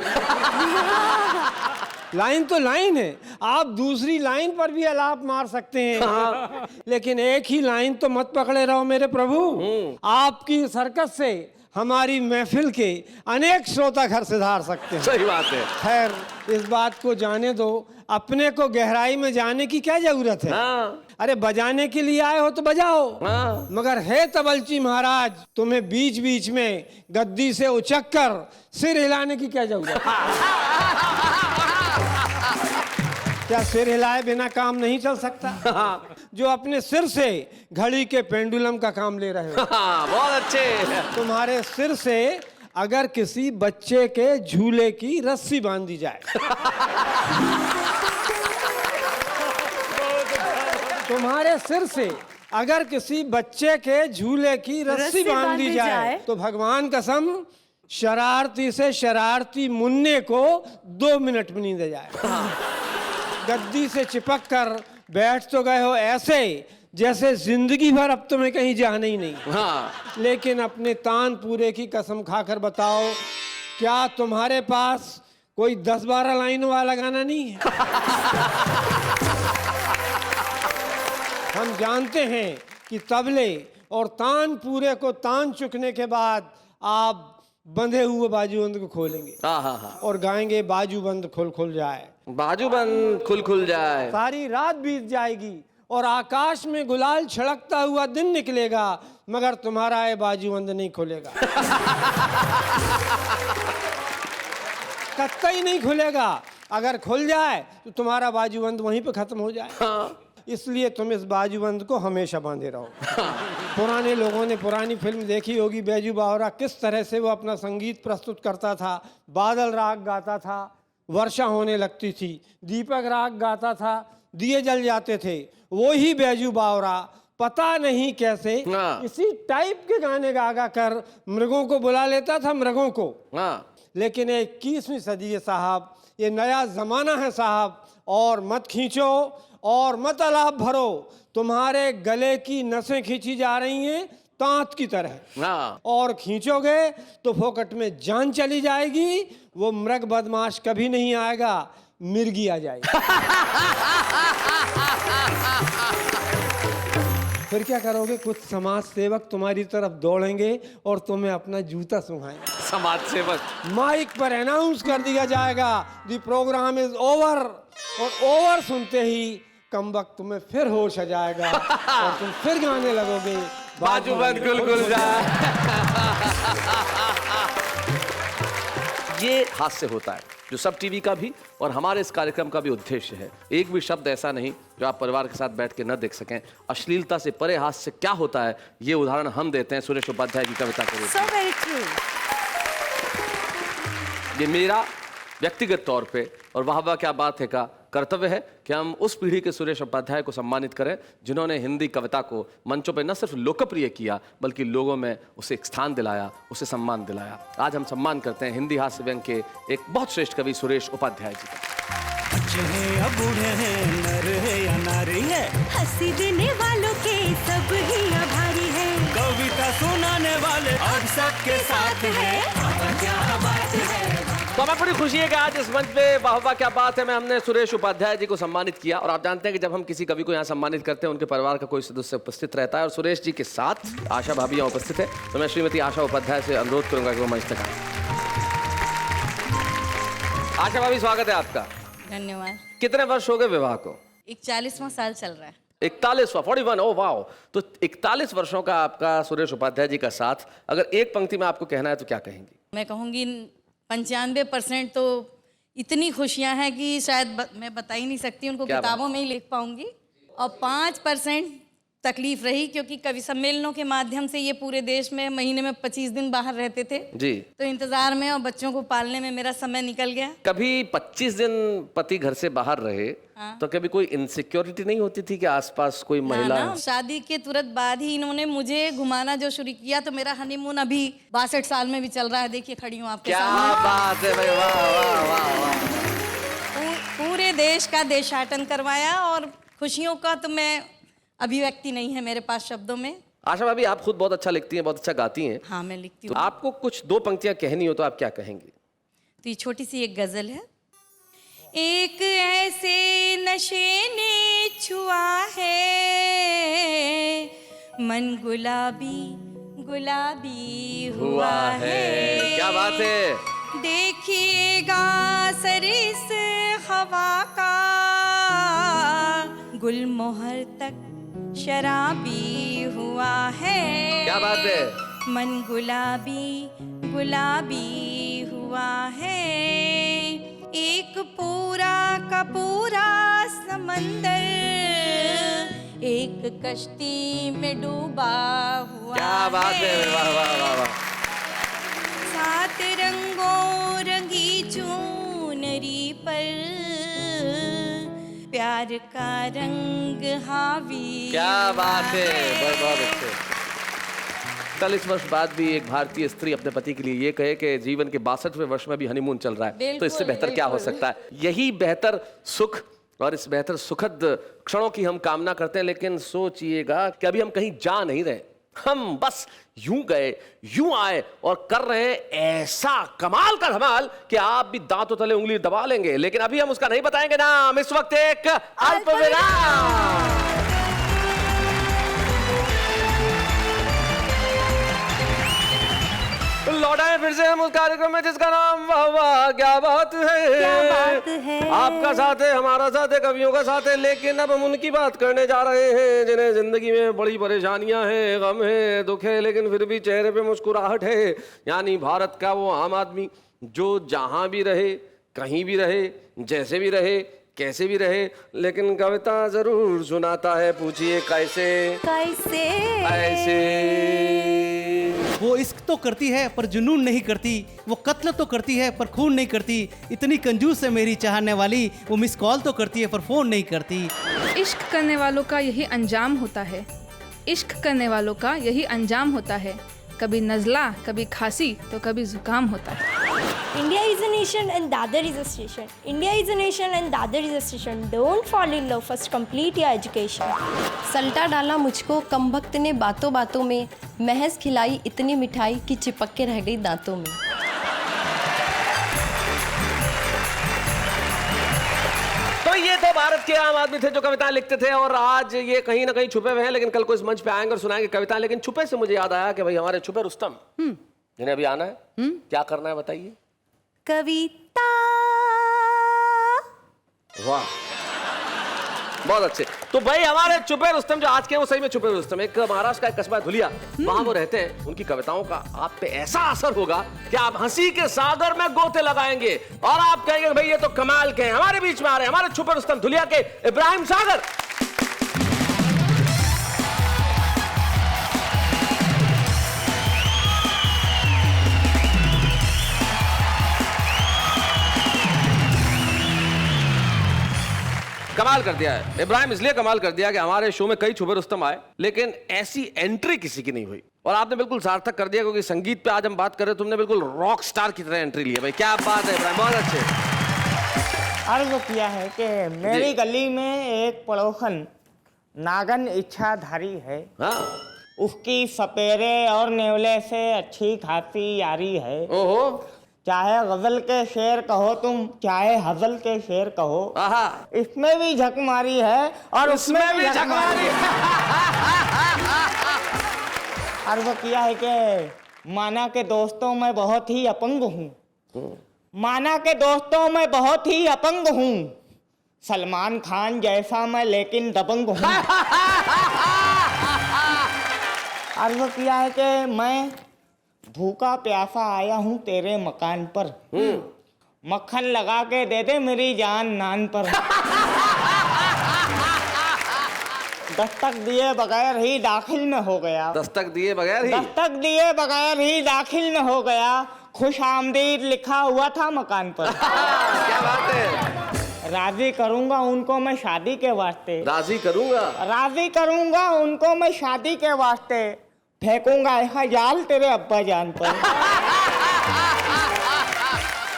लाइन तो लाइन है, आप दूसरी लाइन पर भी आलाप मार सकते हैं, लेकिन एक ही लाइन तो मत पकड़े रहो मेरे प्रभु। आपकी सरकस से हमारी महफिल के अनेक श्रोता घर से धार सकते हैं। सही बात है। खैर, इस बात को जाने दो, अपने को गहराई में जाने की क्या जरूरत है। हाँ। अरे बजाने के लिए आए हो तो बजाओ। हाँ। मगर हे तबलची महाराज, तुम्हें बीच बीच में गद्दी से उचक कर सिर हिलाने की क्या जरूरत है? क्या सिर हिलाए बिना काम नहीं चल सकता? जो अपने सिर से घड़ी के पेंडुलम का काम ले रहे हो। हाँ, बहुत अच्छे। तुम्हारे सिर से अगर किसी बच्चे के झूले की रस्सी बांध दी जाए, तुम्हारे सिर से अगर किसी बच्चे के झूले की रस्सी बांध दी जाए, तो भगवान कसम शरारती से शरारती मुन्ने को 2 मिनट में नींद आ जाए। गद्दी से चिपक कर बैठ तो गए हो ऐसे जैसे जिंदगी भर अब तुम्हें कहीं जाना ही नहीं। हाँ। लेकिन अपने तानपुरे की कसम खाकर बताओ, क्या तुम्हारे पास कोई 10-12 लाइनों वाला गाना नहीं है? हम जानते हैं कि तबले और तानपुरे को तान चुकने के बाद आप बंधे हुए बाजूबंद को खोलेंगे। हाँ हाँ हाँ। और गाएंगे बाजूबंद खुल खुल जाए। बाजूबंद खुल खुल जाए। सारी रात बीत जाएगी और आकाश में गुलाल छिड़कता हुआ दिन निकलेगा, मगर तुम्हारा ये बाजूबंद नहीं खुलेगा। कतई नहीं खुलेगा। अगर खुल जाए तो तुम्हारा बाजूबंद वहीं पे खत्म हो जाए। हाँ। इसलिए तुम इस बाजूबंद को हमेशा बांधे रहो। पुराने लोगों ने पुरानी फिल्म देखी होगी, बैजू बावरा, किस तरह से वो अपना संगीत प्रस्तुत करता था। बादल राग गाता था, वर्षा होने लगती थी। दीपक राग गाता था, दिए जल जाते थे। वो ही बैजू बावरा पता नहीं कैसे इसी टाइप के गाने गा गा कर मृगों को बुला लेता था, मृगों को। लेकिन 21वीं सदी है साहब, ये नया जमाना है साहब, और मत खींचो और मत अलाप भरो। तुम्हारे गले की नसें खींची जा रही हैं तांत की तरह, और खींचोगे तो फोकट में जान चली जाएगी। वो मृग बदमाश कभी नहीं आएगा, मिर्गी आ जाएगी। फिर क्या करोगे? कुछ समाज सेवक तुम्हारी तरफ दौड़ेंगे और तुम्हें अपना जूता सुंघाएंगे। समाज सेवक। माइक पर अनाउंस कर दिया जाएगा, द प्रोग्राम इज ओवर, और ओवर सुनते ही कमबख्त तुम्हें फिर होश आ जाएगा और तुम फिर गाने लगोगे बाजूबंद खुल खुल जाए। ये हास्य होता है जो सब टीवी का भी और हमारे इस कार्यक्रम का भी उद्देश्य है। एक भी शब्द ऐसा नहीं जो आप परिवार के साथ बैठ के न देख सकें। अश्लीलता से परे हास्य क्या होता है, ये उदाहरण हम देते हैं सुरेश उपाध्याय की कविता के रूप में। So very true. ये मेरा व्यक्तिगत तौर पे और वाह वाह क्या बात है का कर्तव्य है कि हम उस पीढ़ी के सुरेश उपाध्याय को सम्मानित करें जिन्होंने हिंदी कविता को मंचों पर न सिर्फ लोकप्रिय किया बल्कि लोगों में उसे एक स्थान दिलाया, उसे सम्मान दिलाया। आज हम सम्मान करते हैं हिंदी हास्य व्यंग के एक बहुत श्रेष्ठ कवि सुरेश उपाध्याय जी का। बच्चे हैं या बूढ़े हैं, नर है या नारी है, हंसी देने वालों के सब ही आभारी है, कविता सुनाने वाले अब सबके साथ है। क्या बात है। तो हमें बड़ी खुशी है कि आज इस मंच पे वाह वाह क्या बात है में हमने सुरेश उपाध्याय जी को सम्मानित किया। और आप जानते हैं कि जब हम किसी कवि को यहाँ सम्मानित करते हैं उनके परिवार का कोई सदस्य उपस्थित रहता है और सुरेश जी के साथ आशा भाभी यहाँ उपस्थित है। तो मैं श्रीमती आशा उपाध्याय से अनुरोध करूंगा कि वो मंच तक आए। आशा भाभी स्वागत है आपका। धन्यवाद। कितने वर्ष हो गए विवाह को? 41वां साल चल रहा है। 41वां 41। ओ वाह। तो 41 वर्षों का आपका सुरेश उपाध्याय जी का साथ, अगर एक पंक्ति में आपको कहना है तो क्या कहेंगी? मैं कहूँगी 95% तो इतनी खुशियाँ हैं कि शायद मैं बता ही नहीं सकती, उनको किताबों में ही लिख पाऊंगी। और 5% तकलीफ रही क्योंकि कवि सम्मेलनों के माध्यम से ये पूरे देश में महीने में 25 दिन बाहर रहते थे जी, तो इंतजार में और बच्चों को पालने में मेरा समय निकल गया। कभी 25 दिन पति घर से बाहर रहे तो कभी कोई इनसिक्योरिटी नहीं होती थी कि आसपास कोई महिला? ना, शादी के तुरंत बाद ही इन्होंने मुझे घुमाना जो शुरू किया तो मेरा हनीमून अभी 62 साल में भी चल रहा है। देखिए खड़ी हूँ आपके सामने। क्या बात है भाई, वाह वाह वाह वाह। पूरे देश का देशाटन करवाया और खुशियों का तो मैं अभिव्यक्ति नहीं है मेरे पास शब्दों में। आशा भाभी आप खुद बहुत अच्छा लिखती हैं, बहुत अच्छा गाती हैं। हाँ मैं लिखती तो हूँ। आपको कुछ 2 पंक्तियां कहनी हो तो आप क्या कहेंगी? तो ये छोटी सी एक गजल है। एक ऐसे नशे ने छुआ है, मन गुलाबी गुलाबी हुआ है। क्या बात है। देखिएगा सरिस हवा का, गुलमोहर तक शराबी हुआ है। क्या बात है। मन गुलाबी गुलाबी हुआ है। एक पूरा का पूरा समंदर एक कश्ती में डूबा हुआ है। क्या बात है, वाह वाह वाह वाह। 7 रंगों रंगी चुनरी पर प्यार का रंग हावी। क्या बात है, बहुत अच्छे। 40 वर्ष बाद भी एक भारतीय स्त्री अपने पति के लिए ये कहे कि जीवन के 62वें वर्ष में भी हनीमून चल रहा है, तो इससे बेहतर क्या हो सकता है? यही बेहतर सुख और इस बेहतर सुखद क्षणों की हम कामना करते हैं। लेकिन सोचिएगा कि अभी हम कहीं जा नहीं रहे, हम बस यूं गए यूं आए और कर रहे हैं ऐसा कमाल का धमाल कि आप भी दांतों तले उंगली दबा लेंगे। लेकिन अभी हम उसका नहीं बताएंगे नाम। इस वक्त एक अल्प विराम। लौटा है फिर से हम उस कार्यक्रम में जिसका नाम वाह वाह क्या बात है। क्या बात है। आपका साथ है, हमारा साथ है, कवियों का साथ है। लेकिन अब हम उनकी बात करने जा रहे हैं जिन्हें जिंदगी में बड़ी परेशानियां हैं, गम है, दुख है, लेकिन फिर भी चेहरे पे मुस्कुराहट है। यानी भारत का वो आम आदमी जो जहां भी रहे, कहीं भी रहे, जैसे भी रहे, कैसे भी रहे, लेकिन कविता जरूर सुनाता है। पूछिए कैसे? कैसे? ऐसे। वो इश्क तो करती है पर जुनून नहीं करती, वो कत्ल तो करती है पर खून नहीं करती। इतनी कंजूस है मेरी चाहने वाली, वो मिस कॉल तो करती है पर फोन नहीं करती। इश्क करने वालों का यही अंजाम होता है, इश्क करने वालों का यही अंजाम होता है। कभी नज़ला, कभी खांसी तो कभी जुकाम होता है। India is a nation and Dadar is a station. India is a nation and Dadar is a station. Don't fall in love, first complete your education. सल्टा डाला मुझको कमबख्त ने बातों बातों में, महज खिलाई इतनी मिठाई कि चिपक के रह गई दांतों में। तो ये तो भारत के आम आदमी थे जो कविताएं लिखते थे और आज ये कहीं ना कहीं छुपे हुए हैं, लेकिन कल को इस मंच पे आएंगे और सुनाएंगे कविताएं। लेकिन छुपे से मुझे याद आया कि भाई हमारे छुपे रुस्तम जिन्हें अभी आना है, क्या करना है बताइए? कविता। वाह बहुत अच्छे। तो भाई हमारे छुपे रुस्तम जो आज के, वो सही में छुपे रुस्तम। एक महाराष्ट्र का एक कस्बा धुलिया, वहां वो रहते हैं। उनकी कविताओं का आप पे ऐसा असर होगा कि आप हंसी के सागर में गोते लगाएंगे और आप कहेंगे भाई ये तो कमाल के हैं। हमारे बीच में आ रहे हैं हमारे छुपे रुस्तम धुलिया के इब्राहिम सागर। कमाल कर दिया है इब्राहिम, इसलिए कमाल कर दिया कि हमारे शो में कई छुपे रुस्तम आए, लेकिन ऐसी एंट्री किसी की नहीं हुई। और आपने बिल्कुल सार्थक कर दिया, क्योंकि संगीत पे आज हम बात कर रहे हैं, तुमने बिल्कुल रॉक स्टार की तरह एंट्री ली है भाई। क्या बात है इब्राहिम, बहुत अच्छे। अर्ज किया है कि मेरी गली में एक पड़ोसन नागन इच्छाधारी है। हाँ। उसकी सपेरे और नेवले से अच्छी खासी यारी है। ओहो। चाहे गजल के शेर कहो तुम, चाहे हजल के शेर कहो, इसमें भी झक मारी है और उसमें भी झक मारी है। अर्ज किया है कि माना के दोस्तों मैं बहुत ही अपंग हूँ, माना के दोस्तों मैं बहुत ही अपंग हूँ, सलमान खान जैसा मैं लेकिन दबंग हूँ। अर्ज किया है कि मैं भूखा प्यासा आया हूँ तेरे मकान पर, मक्खन लगा के दे दे मेरी जान नान पर। दस्तक दिए बगैर ही दाखिल न हो गया, दस्तक दिए बगैर ही, दस्तक दिए बगैर ही दाखिल न हो गया, खुश आमदीद लिखा हुआ था मकान पर। क्या बात है। राजी करूंगा उनको मैं शादी के वास्ते, राजी करूंगा, राजी करूंगा उनको मैं शादी के वास्ते, फेंकूंगा ऐसा जाल तेरे अब्बा जान पर।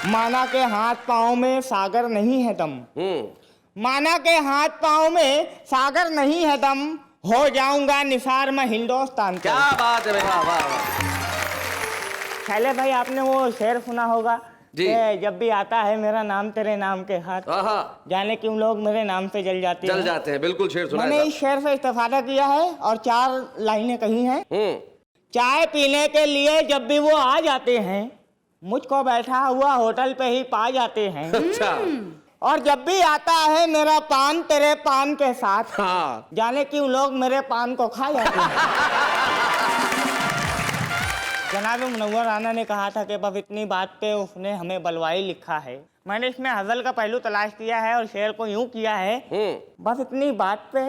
माना के हाथ पाँव में सागर नहीं है दम, माना के हाथ पाँव में सागर नहीं है दम, हो जाऊंगा निसार मैं हिंदुस्तान का। क्या बात है वाह वाह वाह। पहले भाई आपने वो शेर सुना होगा कि जब भी आता है मेरा नाम तेरे नाम के हाथ, जाने क्यों लोग मेरे नाम से जल जाते हैं। बिल्कुल शेर सुना है। मैंने इस शेर से इस्तेफादा किया है और 4 लाइनें कही हैं। चाय पीने के लिए जब भी वो आ जाते हैं, मुझको बैठा हुआ होटल पे ही पा जाते हैं। अच्छा। और जब भी आता है मेरा पान तेरे पान के साथ, जाने क्यों लोग मेरे पान को खा जाते हैं। जनाब मुनव्वर राना ने कहा था कि बस इतनी बात पे उसने हमें बलवाई लिखा है। मैंने इसमें हजल का पहलू तलाश किया है और शेर को यूं किया है, बस इतनी बात पे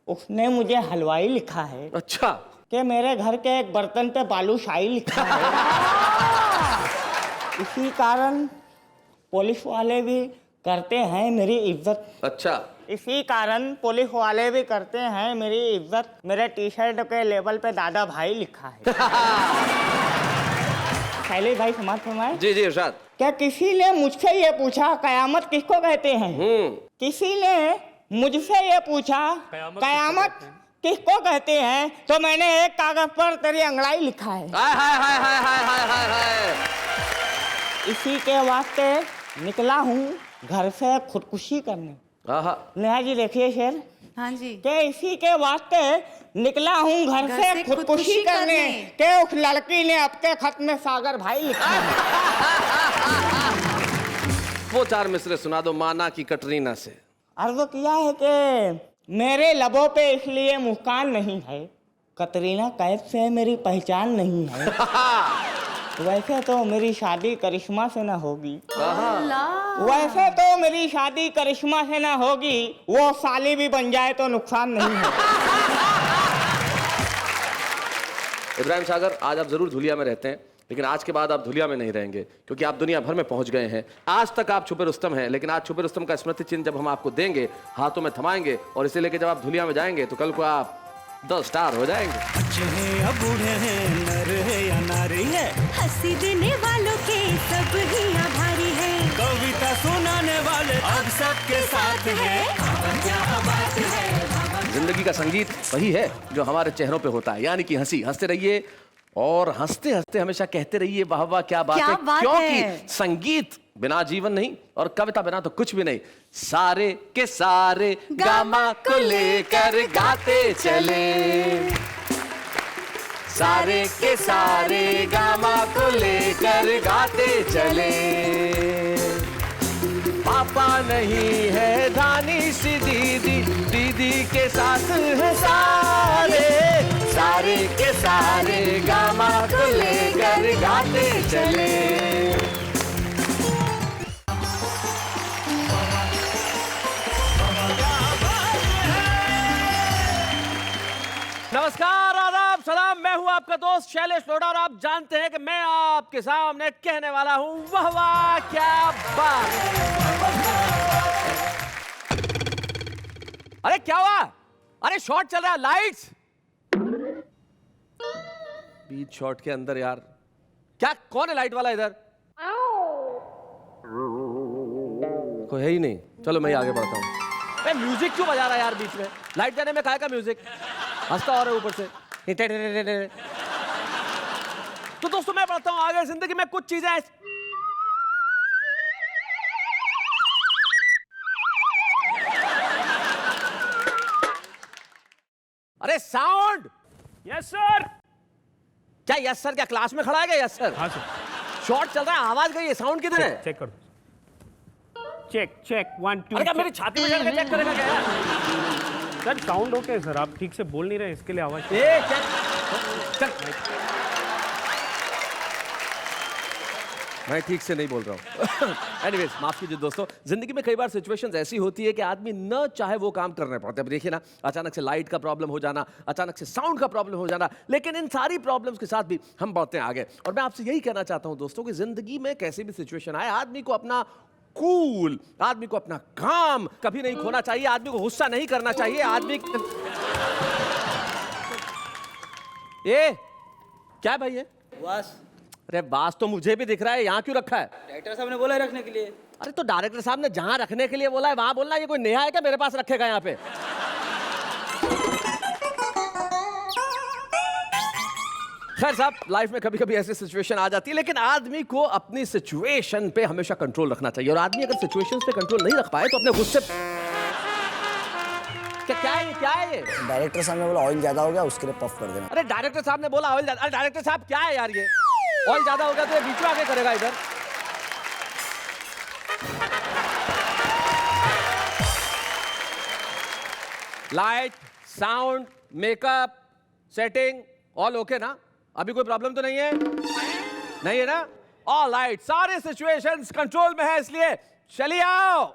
उसने मुझे हलवाई लिखा है। अच्छा। कि मेरे घर के एक बर्तन पे बालूशाही लिखा है। इसी कारण पुलिस वाले भी करते हैं मेरी इज्जत। अच्छा। इसी कारण पुलिस वाले भी करते हैं मेरी इज्जत। मेरे टी शर्ट के लेबल पे दादा भाई लिखा है। पहले भाई समाज फरमाए। जी जी इरशाद। क्या किसी ने मुझसे ये पूछा कयामत किसको कहते हैं? किसी ने मुझसे ये पूछा कयामत किसको कहते हैं, तो मैंने एक कागज पर तेरी अंगड़ाई लिखा है। इसी के वास्ते निकला हूँ घर से खुदकुशी करने। नेहा जी देखिए शेर। हाँ जी। के इसी के वास्ते निकला हूँ घर से खुदकुशी करने, के उस लड़की ने आपके खत में सागर भाई लिखा है। वो 4 मिसरे सुना दो माना की कटरीना से। अर्ज किया है कि मेरे लबों पे इसलिए मुस्कान नहीं है, कतरीना कैफ से मेरी पहचान नहीं है। वैसे तो मेरी शादी करिश्मा से ना होगी, वैसे तो मेरी शादी करिश्मा से ना होगी, वो साली भी बन जाए तो नुकसान नहीं है। इब्राहिम सागर, आज आप जरूर धुलिया में रहते हैं, लेकिन आज के बाद आप धुलिया में नहीं रहेंगे, क्योंकि आप दुनिया भर में पहुंच गए हैं। आज तक आप छुपे रुस्तम हैं, लेकिन आज छुपे रुस्तम का स्मृति चिन्ह जब हम आपको देंगे, हाथों में थमाएंगे, और इसे लेके जब आप धुलिया में जाएंगे तो कल को आप 10 स्टार हो जाएंगे। अच्छे हैं या बूढ़े हैं, नर है या नारी है, हंसी देने वालों के सब ही आभारी है, कविता सुनाने वाले अब सबके साथ है। क्या बात है। जिंदगी का संगीत वही है जो हमारे चेहरों पे होता है, यानी कि हंसी। हंसते रहिए और हंसते हंसते हमेशा कहते रहिए वाह वाह क्या बात है, क्योंकि संगीत बिना जीवन नहीं और कविता बिना तो कुछ भी नहीं। सारे के सारे गामा को लेकर गाते चले, सारे के सारे गामा को लेकर गाते चले। पापा नहीं है धानी सी दीदी, दीदी के साथ है सारे, सारे के सारे गामा को लेकर गाते चले। नमस्कार, आदाब, सलाम। मैं हूं आपका दोस्त शैलेश लोढ़ा और आप जानते हैं कि मैं आपके सामने कहने वाला हूं वाह वाह क्या बात। अरे क्या हुआ? अरे शॉट चल रहा है, लाइट्स। बीच शॉट के अंदर यार, क्या कौन है लाइट वाला इधर? कोई है ही नहीं। चलो मैं ही आगे बढ़ता हूँ। म्यूजिक क्यों बजा रहा है यार बीच में? लाइट जाने में काय का म्यूजिक हंसता और ऊपर से। तो दोस्तों मैं बढ़ता हूँ आगे। जिंदगी में कुछ चीजें अरे साउंड। Yes sir. क्या यस सर? क्या क्लास में खड़ा है क्या यस सर? हाँ सर। शॉट चल रहा है, आवाज गई है, साउंड किधर है? चेक कर। चेक 1 2। अरे क्या मेरी छाती में जाकर चेक करेगा क्या? सर साउंड ओके है सर, आप ठीक से बोल नहीं रहे, इसके लिए आवाज। चल मैं ठीक से नहीं बोल रहा हूँ। एनीवेज माफ कीजिए दोस्तों, जिंदगी में कई बार सिचुएशंस ऐसी होती है कि आदमी न चाहे वो काम करने पड़ते हैं। अब देखिए ना, अचानक से लाइट का प्रॉब्लम हो जाना, अचानक से साउंड का प्रॉब्लम हो जाना, लेकिन इन सारी प्रॉब्लम्स के साथ भी हम बढ़ते हैं आगे। और मैं आपसे यही कहना चाहता हूं दोस्तों कि जिंदगी में कैसी भी सिचुएशन आए, आदमी को अपना कूल, आदमी को अपना काम कभी नहीं खोना चाहिए, आदमी को गुस्सा नहीं करना चाहिए। आदमी क्या है भाई ये? बस। अरे बास तो मुझे भी दिख रहा है, यहाँ क्यों रखा है? डायरेक्टर साहब ने बोला है रखने के लिए। अरे तो डायरेक्टर साहब ने जहां रखने के लिए बोला है वहां बोलना, ये कोई नेहा है क्या मेरे पास रखेगा यहाँ पे? खैर साहब, लाइफ में कभी कभी ऐसी सिचुएशन आ जाती है, लेकिन आदमी को अपनी सिचुएशन पे हमेशा कंट्रोल रखना चाहिए। और आदमी अगर सिचुएशन पे कंट्रोल नहीं रख पाए तो अपने गुस्से क्या है ये? क्या है ये? डायरेक्टर साहब ने बोला ऑयल ज्यादा हो गया, उसके लिए पफ कर देना। अरे डायरेक्टर साहब ने बोला ऑयल ज्यादा। अरे डायरेक्टर साहब क्या है यार ये? ऑयल ज्यादा हो गया तो ये बीच में आके करेगा इधर। Light, sound, makeup, setting all okay ना? अभी कोई प्रॉब्लम तो नहीं है? नहीं है ना? ऑल राइट, सारे सिचुएशंस कंट्रोल में है, इसलिए चलिए आओ।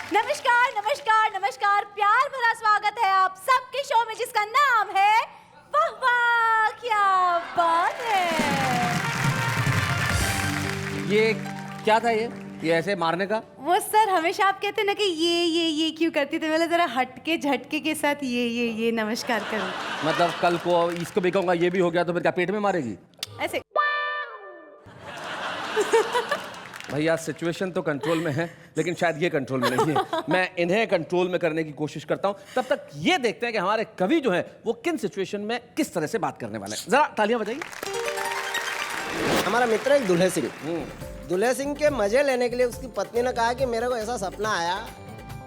नमस्कार नमस्कार नमस्कार, प्यार भरा स्वागत है आप सबके शो में जिसका नाम है वाह वाह क्या बात है। ये क्या था ये ऐसे मारने का? वो सर हमेशा आप कहते ना कि ये क्यों करती थी, मतलब जरा हटके झटके के साथ ये नमस्कार करो। मतलब कल को इसको भी कहूंगा ये भी हो गया तो फिर क्या पेट में मारेगी? ऐसे भैया सिचुएशन तो कंट्रोल में है, लेकिन शायद ये कंट्रोल में नहीं है। मैं इन्हें कंट्रोल में करने की कोशिश करता हूं। तब तक ये देखते हैं कि हमारे कवि जो है वो किन सिचुएशन में किस तरह से बात करने वाले हैं। जरा तालियां बजाइए। हमारा मित्र एक दुल्हे सिंह, दुल्हे सिंह के मजे लेने के लिए उसकी पत्नी ने कहा कि मेरे को ऐसा सपना आया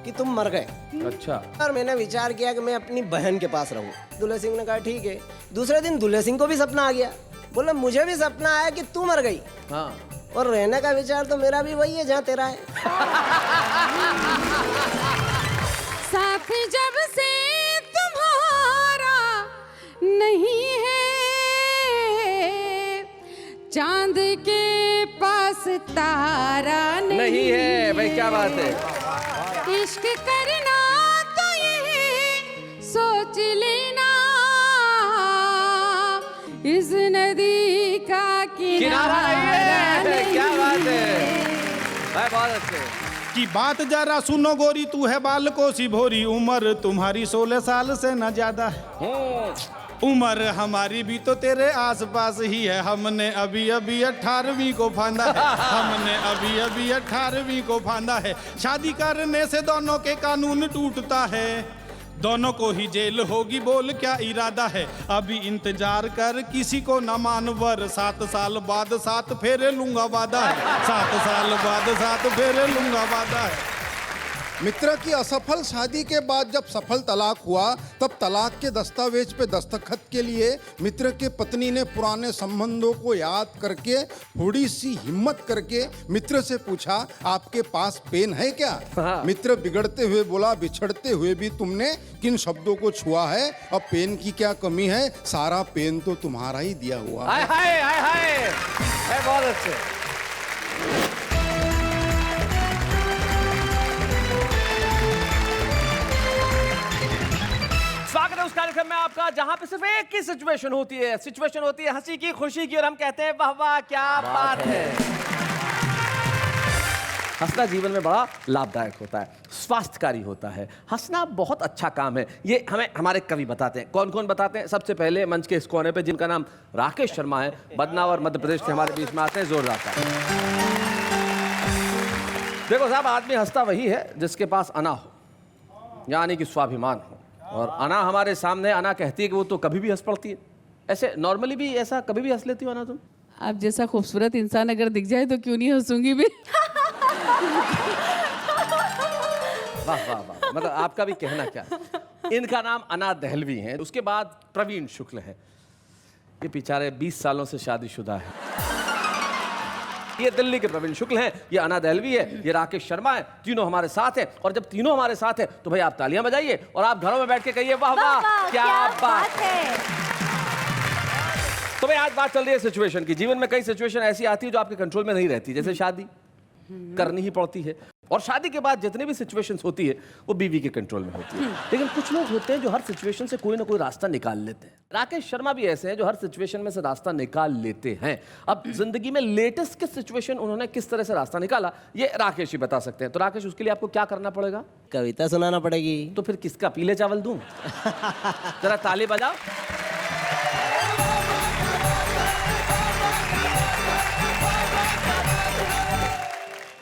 कि तुम मर गए। अच्छा। और मैंने विचार किया कि मैं अपनी बहन के पास रहूं। दुल्हे सिंह ने कहा ठीक है। दूसरे दिन दुल्हे सिंह को भी सपना आ गया, बोला मुझे भी सपना आया कि तू मर गई। हाँ। और रहने का विचार तो मेरा भी वही है जहाँ तेरा है। साथ जब से तुम्हारा नहीं है, चांद के पास तारा नहीं है। भाई क्या बात है? इश्क करना तो ये सोच लेना, इस नदी का किनारा नहीं है। क्या बात है भाई, बहुत अच्छे। की बात जरा सुनो गोरी, तू है बालकों सी भोरी, उम्र तुम्हारी 16 साल से न ज्यादा है। उम्र हमारी भी तो तेरे आसपास ही है, हमने अभी अभी 18वीं को फांदा है। हमने अभी अभी 18वीं को फांदा है। शादी करने से दोनों के कानून टूटता है, दोनों को ही जेल होगी, बोल क्या इरादा है। अभी इंतजार कर किसी को न मानवर, 7 साल बाद 7 फेरे लूंगा वादा है। 7 साल बाद 7 फेरे लूंगा वादा है। मित्र की असफल शादी के बाद जब सफल तलाक हुआ, तब तलाक के दस्तावेज पे दस्तखत के लिए मित्र के पत्नी ने पुराने संबंधों को याद करके थोड़ी सी हिम्मत करके मित्र से पूछा, आपके पास पेन है क्या? मित्र बिगड़ते हुए बोला, बिछड़ते हुए भी तुमने किन शब्दों को छुआ है, अब पेन की क्या कमी है, सारा पेन तो तुम्हारा ही दिया हुआ है। हाय हाय हाय, बहुत अच्छे। स्वागत है उस कार्यक्रम में आपका जहां पे सिर्फ एक ही सिचुएशन होती है हंसी की, खुशी की, और हम कहते हैं वाह वाह क्या बात है। हंसना जीवन में बड़ा लाभदायक होता है, स्वास्थ्यकारी होता है। हंसना बहुत अच्छा काम है, ये हमें हमारे कवि बताते हैं। कौन कौन बताते हैं? सबसे पहले मंच के इस कोने पे जिनका नाम राकेश शर्मा है, बदनावर मध्य प्रदेश से हमारे बीच में आते हैं। जोरदार ताली। देखो साहब, आदमी हंसता वही है जिसके पास अना हो, यानी कि स्वाभिमान हो। और अना हमारे सामने, अना कहती है कि वो तो कभी भी हंस पड़ती है। ऐसे नॉर्मली भी ऐसा कभी भी हंस लेती हो अना तुम? आप जैसा खूबसूरत इंसान अगर दिख जाए तो क्यों नहीं हंसूंगी भी। वाह वाह वाह, मतलब आपका भी कहना क्या। इनका नाम अना दहलवी है। उसके बाद प्रवीण शुक्ल है, ये बेचारे 20 सालों से शादीशुदा है। ये दिल्ली के प्रवीण शुक्ल हैं, ये अना दहलवी है, ये राकेश शर्मा है। तीनों हमारे साथ हैं, और जब तीनों हमारे साथ हैं तो भाई आप तालियां बजाइए और आप घरों में बैठ के कहिए वाह वाह क्या बात है। तो भाई आज बात चल रही है सिचुएशन की। जीवन में कई सिचुएशन ऐसी आती है जो आपके कंट्रोल में नहीं रहती, जैसे शादी करनी ही पड़ती है, और शादी के बाद जितनी भी सिचुएशंस होती है वो बीवी के कंट्रोल में होती है। लेकिन कुछ लोग होते हैं जो हर सिचुएशन से कोई ना कोई रास्ता निकाल लेते हैं। राकेश शर्मा भी ऐसे हैं जो हर सिचुएशन में से रास्ता निकाल लेते हैं। अब जिंदगी में लेटेस्ट किस सिचुएशन उन्होंने किस तरह से रास्ता निकाला, ये राकेश ही बता सकते हैं। तो राकेश, उसके लिए आपको क्या करना पड़ेगा? कविता सुनाना पड़ेगी। तो फिर किसका पीले चावल दूं? जरा ताली बजाओ।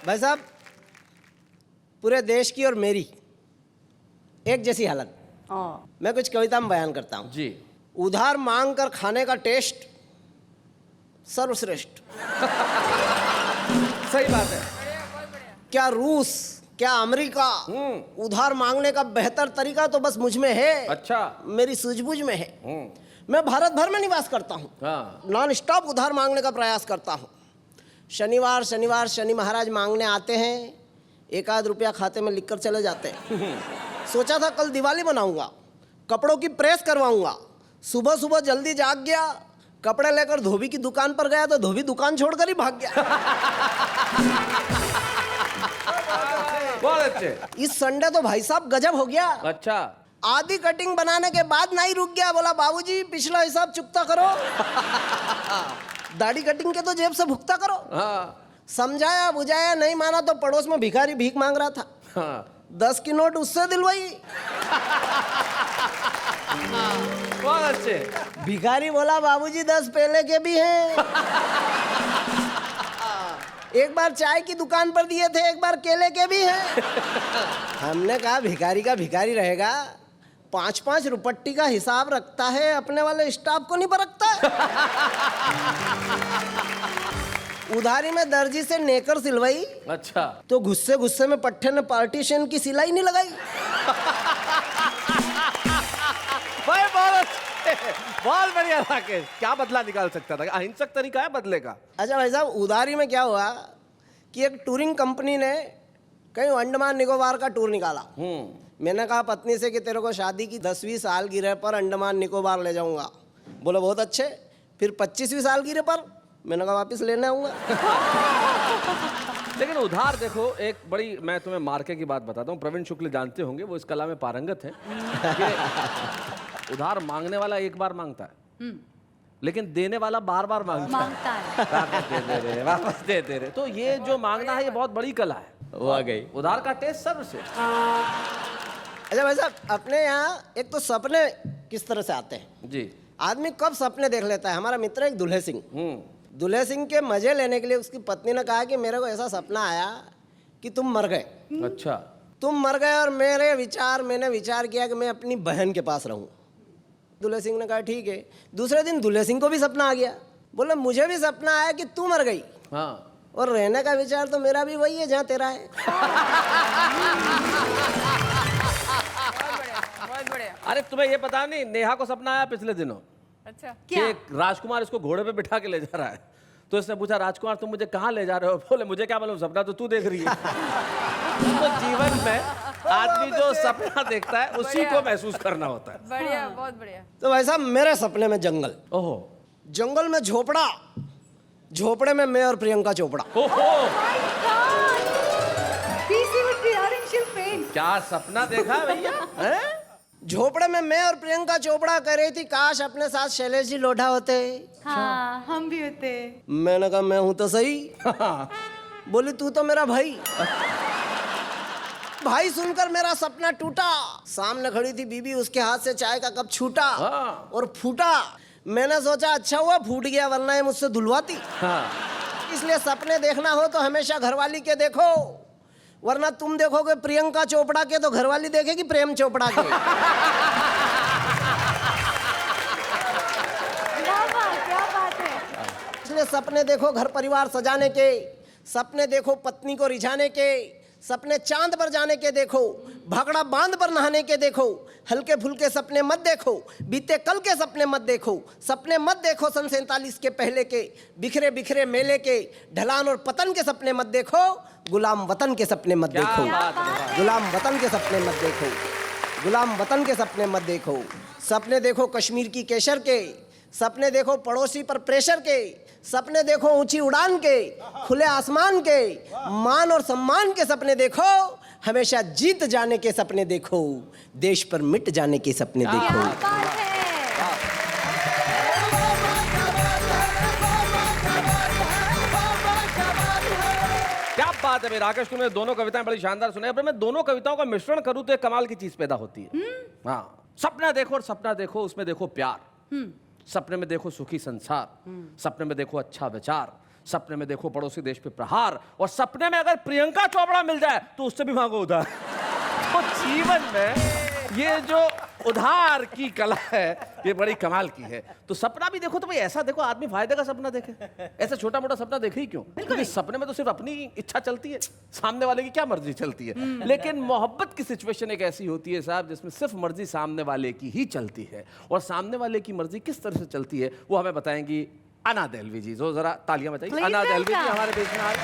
भाई साहब, पूरे देश की और मेरी एक जैसी हालत। मैं कुछ कविता में बयान करता हूँ जी। उधार मांग कर खाने का टेस्ट सर्वश्रेष्ठ। सही बात है। क्या रूस, क्या अमेरिका, उधार मांगने का बेहतर तरीका तो बस मुझ में है। अच्छा। मेरी सूझबूझ में है। मैं भारत भर में निवास करता हूँ, नॉन स्टॉप उधार मांगने का प्रयास करता हूँ। शनिवार शनि महाराज मांगने आते हैं, 1 आध रुपया खाते में लिखकर चले जाते हैं। सोचा था कल दिवाली मनाऊंगा, कपड़ों की प्रेस करवाऊंगा। सुबह सुबह जल्दी जाग गया, कपड़े लेकर धोबी की दुकान पर गया तो धोबी दुकान छोड़कर ही भाग गया। बहुत अच्छे। इस संडे तो भाई साहब गजब हो गया। अच्छा। आधी कटिंग बनाने के बाद नहीं रुक गया, बोला बाबूजी पिछला हिसाब चुकता करो। दाढ़ी कटिंग के तो जेब से भुगता करो। समझाया बुझाया, नहीं माना तो पड़ोस में भिखारी भीख मांग रहा था। 10 की नोट उससे दिलवाई। बहुत अच्छे। भिखारी बोला बाबूजी 10 पहले के भी हैं। एक बार चाय की दुकान पर दिए थे, एक बार केले के भी हैं। हमने कहा भिखारी का भिखारी रहेगा, 5-5 रुपट्टी का हिसाब रखता है, अपने वाले स्टाफ को नहीं परखता। उधारी में दर्जी से नेकर सिलवाई। अच्छा। तो गुस्से गुस्से में पट्टे ने पार्टीशन की सिलाई नहीं लगाई। भाई बहुत अच्छे, बहुत बढ़िया राकेश। क्या बदला निकाल सकता था? अहिंसक तरीका है बदले का। अच्छा भाई साहब, उधारी में क्या हुआ कि एक टूरिंग कंपनी ने कहीं अंडमान निकोबार का टूर निकाला। मैंने कहा पत्नी से कि तेरे को शादी की 10वीं सालगिरह पर अंडमान निकोबार ले जाऊंगा। बोले बहुत अच्छे। फिर 25वीं सालगिरह पर मैंने कहा वापस लेने आऊंगा। लेकिन उधार देखो, एक बड़ी, मैं तुम्हें मार्के की बात बताता हूँ। प्रवीण शुक्ल जानते होंगे, वो इस कला में पारंगत है। उधार मांगने वाला एक बार मांगता है, लेकिन देने वाला बार बार मांगता है। वापस दे दे रहे। तो ये जो मांगना है, ये बहुत बड़ी कला है। वो आ गई। उधार का टेस्ट सर्वश्रेष्ठ। अच्छा भाई साहब, अपने यहाँ एक तो सपने किस तरह से आते हैं जी। आदमी कब सपने देख लेता है। हमारा मित्र एक दुल्हे सिंह, दुल्हे सिंह के मजे लेने के लिए उसकी पत्नी ने कहा कि मेरे को ऐसा सपना आया कि तुम मर गए। अच्छा। तुम मर गए और मैंने विचार किया कि मैं अपनी बहन के पास रहूं। दुल्हे सिंह ने कहा ठीक है। दूसरे दिन दुल्हे सिंह को भी सपना आ गया। बोले मुझे भी सपना आया कि तू मर गई। और रहने का विचार तो मेरा भी वही है जहाँ तेरा है। बहुत बढ़िया। अरे तुम्हें ये पता नहीं, नेहा को सपना आया पिछले दिनों। अच्छा। कि एक राजकुमार इसको घोड़े पे बिठा के ले जा रहा है। तो इसने पूछा, राजकुमार तुम मुझे कहाँ ले जा रहे हो? बोले मुझे क्या मालूम, सपना तो तू देख रही है। तो जीवन में आदमी जो सपना देखता है उसी को महसूस करना होता है। बढ़िया, बहुत बढ़िया। तो भाई साहब, मेरे सपने में जंगल। ओहो। जंगल में झोपड़ा, झोपड़े में मैं और Priyanka Chopra. PC would be orange, she'll faint. क्या सपना देखा है भैया? झोपड़े में मैं और प्रियंका चोपड़ा कह रही थी काश अपने साथ शैलेश जी लोढ़ा होते। हाँ हम भी होते। मैंने कहा मैं हूं तो सही। बोली तू तो मेरा भाई। भाई सुनकर मेरा सपना टूटा। सामने खड़ी थी बीबी, उसके हाथ से चाय का कप छूटा और फूटा। मैंने सोचा अच्छा हुआ फूट गया, वरना ये मुझसे धुलवाती। इसलिए सपने देखना हो तो हमेशा घरवाली के देखो, वरना तुम देखोगे प्रियंका चोपड़ा के तो घरवाली देखेगी प्रेम चोपड़ा के। क्या बात है। इसलिए सपने देखो घर परिवार सजाने के, सपने देखो पत्नी को रिझाने के, सपने चांद पर जाने के देखो, भागड़ा बांध पर नहाने के देखो। हल्के फुल्के सपने मत देखो, बीते कल के सपने मत देखो। सपने मत देखो सन 47 के पहले के, बिखरे बिखरे मेले के, ढलान और पतन के सपने मत देखो। गुलाम वतन के सपने मत देखो, गुलाम वतन के सपने मत देखो, गुलाम वतन के सपने मत देखो। सपने देखो कश्मीर की केसर के, सपने देखो पड़ोसी पर प्रेशर के, सपने देखो ऊंची उड़ान के, खुले आसमान के, मान और सम्मान के सपने देखो। हमेशा जीत जाने के सपने देखो, देश पर मिट जाने के सपने देखो। क्या बात है राकेश, तुमने दोनों कविताएं बड़ी शानदार सुनाई। अब मैं दोनों कविताओं का मिश्रण करूं तो एक कमाल की चीज पैदा होती है। हाँ, सपना देखो और सपना देखो, उसमें देखो प्यार, सपने में देखो सुखी संसार, सपने में देखो अच्छा विचार, सपने में देखो पड़ोसी देश पे प्रहार, और सपने में अगर प्रियंका चोपड़ा मिल जाए तो उससे भी मांगो उधार। तो जीवन में ये जो उधार की कला है ये बड़ी कमाल की है। तो सपना भी देखो तो भाई ऐसा देखो आदमी फायदे का सपना देखे, ऐसा छोटा मोटा सपना देखे ही क्यों? क्योंकि सपने में तो सिर्फ अपनी इच्छा चलती है, सामने वाले की क्या मर्जी चलती है। लेकिन मोहब्बत की सिचुएशन एक ऐसी होती है साहब जिसमें सिर्फ मर्जी सामने वाले की ही चलती है, और सामने वाले की मर्जी किस तरह से चलती है वो हमें बताएंगी अना देलवी जी। जो जरा तालियां बजाइए, अना देलवी जी हमारे बीच में आए।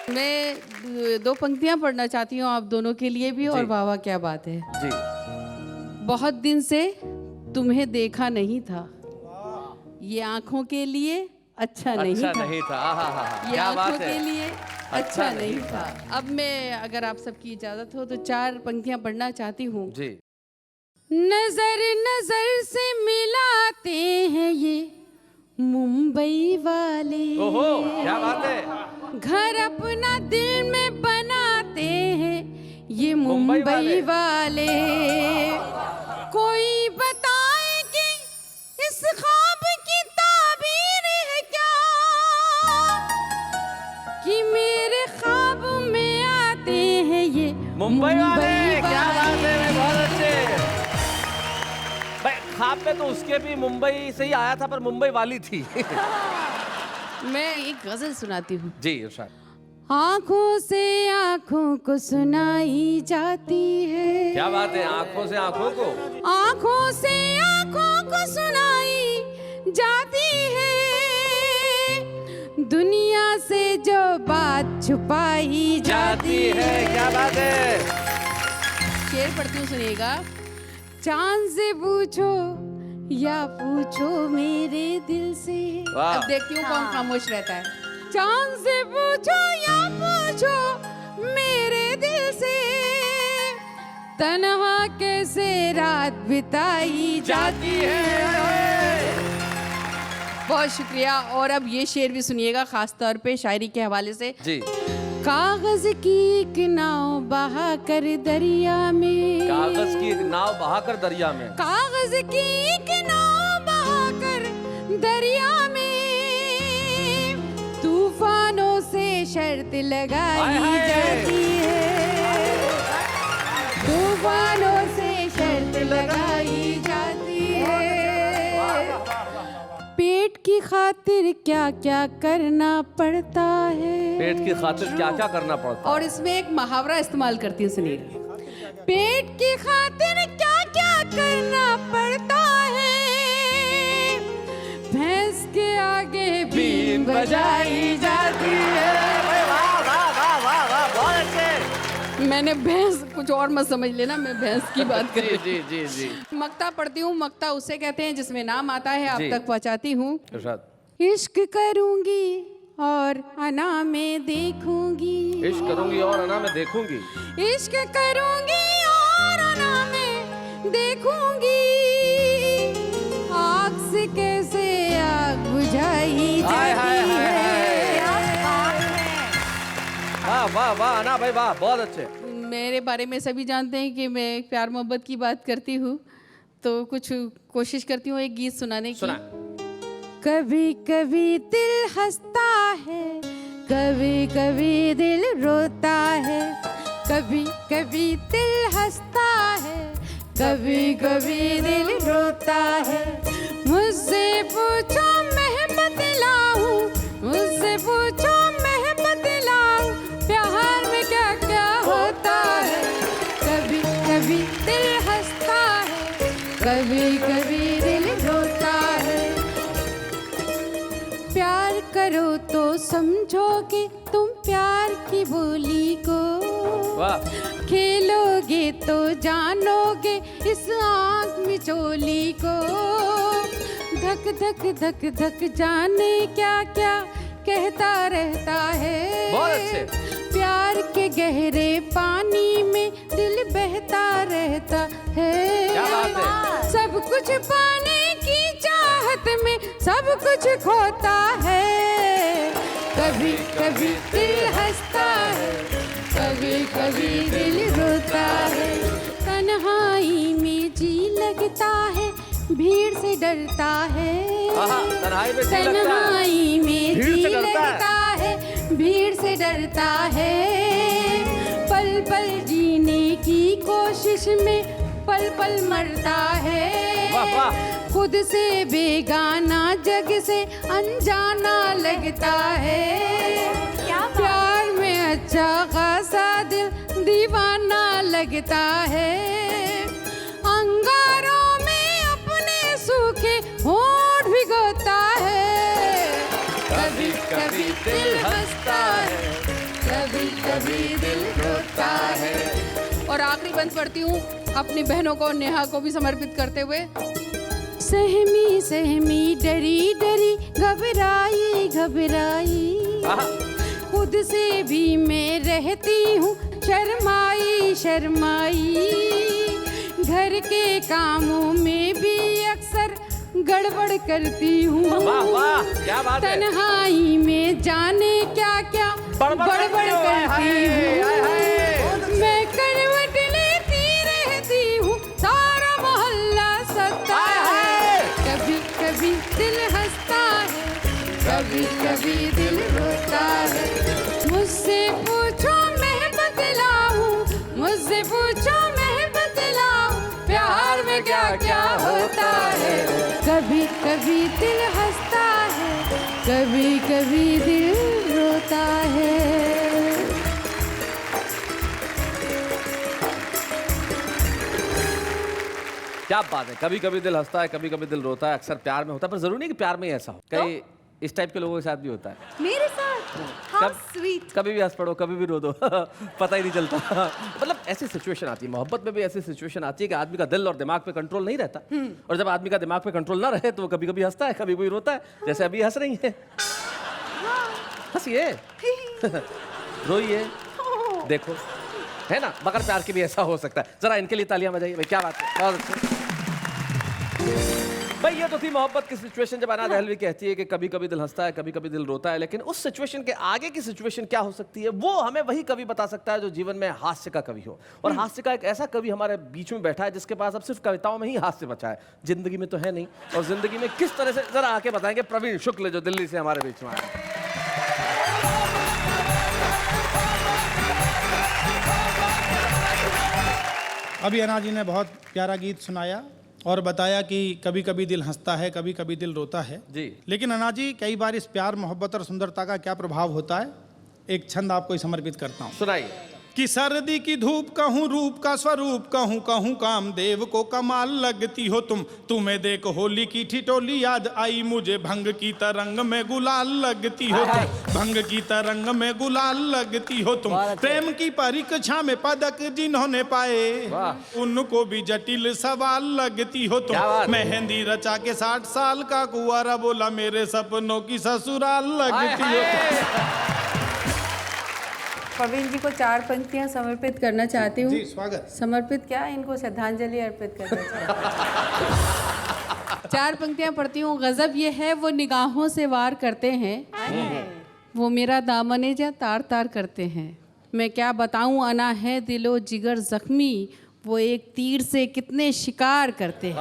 मैं दो पंक्तियां पढ़ना चाहती हूँ आप दोनों के लिए भी, और वाह वाह क्या बात है जी। बहुत दिन से तुम्हें देखा नहीं था, ये आंखों के लिए अच्छा नहीं था, ये आंखों के लिए अच्छा नहीं था। अब मैं अगर आप सबकी इजाजत हो तो 4 पंक्तियां पढ़ना चाहती हूँ जी। नजर नजर से मिलाते हैं ये मुंबई वाले, ओहो क्या बात है, घर अपना दिल में बनाते हैं ये मुंबई वाले। कोई बताए कि इस ख्वाब की ताबीर है क्या, कि मेरे ख्वाब में आते हैं ये मुंबई वाले। क्या बात है, बहुत अच्छे। भाई ख्वाब में तो उसके भी मुंबई से ही आया था, पर मुंबई वाली थी। मैं एक गजल सुनाती हूँ जी इरशाद। आँखों से आँखों को सुनाई जाती है, क्या बात है, आँखों से आँखों को, आँखों से आँखों को सुनाई जाती है, दुनिया से जो बात छुपाई जाती है। क्या बात है। शेर पढ़ती हूँ सुनिएगा। चांद से पूछो या पूछो मेरे दिल से। अब देखती हूँ कौन खामोश रहता है। चांद से पूछो या पूछो मेरे दिल से, तन्हा कैसे रात बिताई जाती है। बहुत शुक्रिया। और अब ये शेर भी सुनिएगा खास तौर पे शायरी के हवाले से जी। कागज की एक नाव बहा कर दरिया में, कागज की एक नाव बहा कर दरिया में, कागज की एक नाव बहा कर दरिया में, तूफानों से शर्त लगाई जाती है, तूफानों से शर्त लगाई जाती है। पेट की खातिर क्या क्या करना पड़ता है, पेट की खातिर क्या क्या करना पड़ता है। और इसमें एक मुहावरा इस्तेमाल करती हूँ सुनिए। पेट की खातिर क्या क्या करना पड़ता है, भैंस के आगे बीन बजाई जाती है। वाह वाह वाह वाह वाह, बहुत अच्छे। मैंने भैंस, कुछ और मत समझ लेना, मैं भैंस की बात कर रही हूँ। जी जी जी। मक्ता पढ़ती हूँ। मक्ता उसे कहते हैं जिसमें नाम आता है, आप तक पहुँचाती हूँ। इरशाद। इश्क करूंगी और अना में देखूंगी। इश्क करूंगी और अना में देखूंगी। इश्क करूंगी और अना में देखूंगी। आग से कैसे आग बुझाई जाती है। वाह वाह वाह अना भाई वाह, बहुत अच्छे। मेरे बारे में सभी जानते हैं कि मैं प्यार मोहब्बत की बात करती हूँ, तो कुछ कोशिश करती हूँ एक गीत सुनाने की। कभी कभी दिल हंसता है, कभी कभी दिल रोता है। कभी कभी दिल हंसता है, कभी कभी दिल रोता है। मुझसे पूछो मैं बतलाऊं, मुझसे पूछो मैं बतलाऊं, प्यार में क्या क्या होता है। कभी कभी दिल हंसता है, कभी कभी दिल रोता है। प्यार करो तो समझोगे तुम प्यार की बोली को। खेलोगे तो जानोगे इस आँख मिचोली को। धक धक धक धक जाने क्या क्या कहता रहता है। बहुत अच्छे। प्यार के गहरे पानी में दिल बहता रहता है। क्या बात है। सब कुछ पाने की चाहत में सब कुछ खोता है। कभी कभी दिल हंसता है, कभी कभी दिल रोता है। तन्हाई में जी लगता है, भीड़ से डरता है। तन्हाई में जी लगता है, भीड़ से डरता है। पल पल जीने की कोशिश में पल पल मरता है। खुद से बेगाना जग से अनजाना लगता है। प्यार में अच्छा खासा दिल दीवाना लगता है। अंगारों में अपने सूखे होंठ भिगोता है। कभी कभी दिल हंसता है, कभी कभी दिल रोता है। और आखिरी बंद पढ़ती हूँ अपनी बहनों को, नेहा को भी समर्पित करते हुए। सहमी सहमी डरी डरी घबराई घबराई, खुद से भी मैं रहती हूँ शर्माई शर्माई। घर के कामों में भी अक्सर गड़बड़ करती हूँ। तन्हाई में जाने क्या क्या बड़बड़ करती हूँ। मैं करवट लेती रहती हूँ, सारा मोहल्ला सता है। कभी कभी दिल हंसता है, कभी कभी दिल रोता है। मुझसे पूछो मैं बतलाऊं, मुझसे पूछो मैं बतलाऊं, प्यार में क्या क्या होता है। कभी कभी दिल हंसता है, कभी कभी दिल रोता है। क्या बात है। कभी कभी दिल हंसता है, कभी कभी दिल रोता है। अक्सर प्यार में होता है, पर जरूरी नहीं कि प्यार में ही ऐसा हो। कई इस टाइप के लोगों के साथ भी होता है। मेरे साथ हाउ स्वीट। कभी भी हंस पड़ो, कभी भी रो दो पता ही नहीं चलता। मतलब ऐसी सिचुएशन आती है, मोहब्बत में भी ऐसी सिचुएशन आती है कि आदमी का दिल और दिमाग पे कंट्रोल नहीं रहता। और जब आदमी का दिमाग पे कंट्रोल ना रहे तो वो कभी कभी हंसता है, कभी कभी रोता है। जैसे अभी हंस रही है, हंसिए रोइए, देखो है ना। मगर प्यार के भी ऐसा हो सकता है। जरा इनके लिए तालियां बजाइए भाई, क्या बात है, बहुत अच्छा। भाई ये तो थी मोहब्बत की सिचुएशन जब अना दहलवी कहती है कि कभी कभी दिल हंसता है, कभी कभी दिल रोता है। लेकिन उस सिचुएशन के आगे की सिचुएशन क्या हो सकती है, वो हमें वही कवि बता सकता है जो जीवन में हास्य का कवि हो। और हास्य का एक ऐसा कवि हमारे बीच में बैठा है जिसके पास अब सिर्फ कविताओं में ही हास्य बचा है, जिंदगी में तो है नहीं। और जिंदगी में किस तरह से, जरा आके बताएंगे प्रवीण शुक्ल जो दिल्ली से हमारे बीच में आए। अभी अना जी ने बहुत प्यारा गीत सुनाया और बताया कि कभी कभी दिल हंसता है, कभी कभी दिल रोता है जी। लेकिन अना जी, कई बार इस प्यार मोहब्बत और सुंदरता का क्या प्रभाव होता है, एक छंद आपको समर्पित करता हूँ। सुनाइए। कि सर्दी की धूप कहूँ रूप का स्वरूप कहूँ कहूँ कामदेव को कमाल लगती हो तुम। तुम्हें देख होली की ठिठोली याद आई मुझे, भंग की तरंग में गुलाल लगती हो तुम। भंग की तरंग में गुलाल लगती हो तुम। प्रेम की परीक्षा में पदक जिन्होंने पाए, उनको भी जटिल सवाल लगती हो तुम। मेहंदी रचा के 60 साल का कुंवारा बोला मेरे सपनों की ससुराल लगती हो तुम। प्रवीण जी को 4 पंक्तियां समर्पित करना चाहती हूँ। जी स्वागत। समर्पित क्या, इनको श्रद्धांजलि अर्पित करना चाहती हूँ। 4 पंक्तियां पढ़ती हूँ। गजब ये है वो निगाहों से वार करते हैं, वो मेरा दामने जा तार तार करते हैं। मैं क्या बताऊँ अना है दिलो जिगर जख्मी, वो एक तीर से कितने शिकार करते हैं।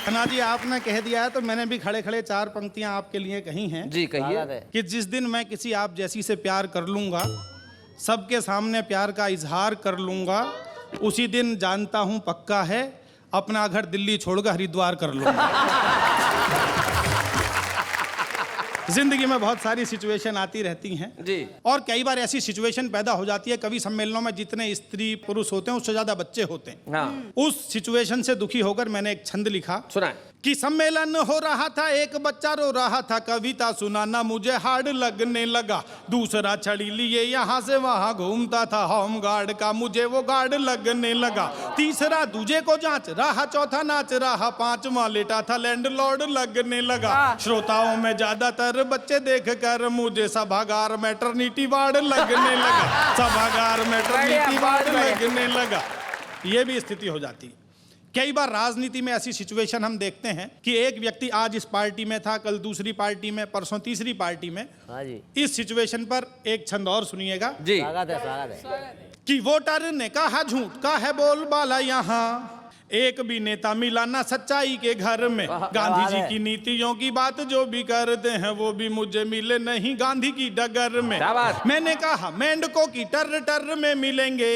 खन्ना जी आपने कह दिया है तो मैंने भी खड़े खड़े 4 पंक्तियां आपके लिए कही हैं। जी कहिए। कि जिस दिन मैं किसी आप जैसी से प्यार कर लूंगा, सबके सामने प्यार का इजहार कर लूंगा, उसी दिन जानता हूं पक्का है अपना घर दिल्ली छोड़कर हरिद्वार कर लूंगा। जिंदगी में बहुत सारी सिचुएशन आती रहती हैं जी, और कई बार ऐसी सिचुएशन पैदा हो जाती है। कवि सम्मेलनों में जितने स्त्री पुरुष होते हैं उससे ज्यादा बच्चे होते हैं। हाँ। उस सिचुएशन से दुखी होकर मैंने एक छंद लिखा सुनाए। कि सम्मेलन हो रहा था, एक बच्चा रो रहा था, कविता सुनाना मुझे हार्ड लगने लगा। दूसरा छड़ी लिए यहाँ से वहाँ घूमता था, होम गार्ड का मुझे वो गार्ड लगने लगा। तीसरा दूजे को जांच रहा, चौथा नाच रहा, 5वां लेटा था लैंडलॉर्ड लगने लगा। श्रोताओं में ज्यादातर बच्चे देखकर मुझे सभागार मैटरनिटी वार्ड लगने लगा। सभागार मैटरनिटी वार्ड लगने लगा। ये भी स्थिति हो जाती। कई बार राजनीति में ऐसी सिचुएशन हम देखते हैं कि एक व्यक्ति आज इस पार्टी में था, कल दूसरी पार्टी में, परसों तीसरी पार्टी में। हाँ जी। इस सिचुएशन पर एक छंद और सुनिएगा जी। स्वागत है। कि वोटर ने कहा झूठ का है बोलबाला यहाँ, एक भी नेता मिला ना सच्चाई के घर में। गांधी जी की नीतियों की बात जो भी करते हैं वो भी मुझे मिले नहीं गांधी की डगर में। मैंने कहा मेंढकों की टर टर में मिलेंगे,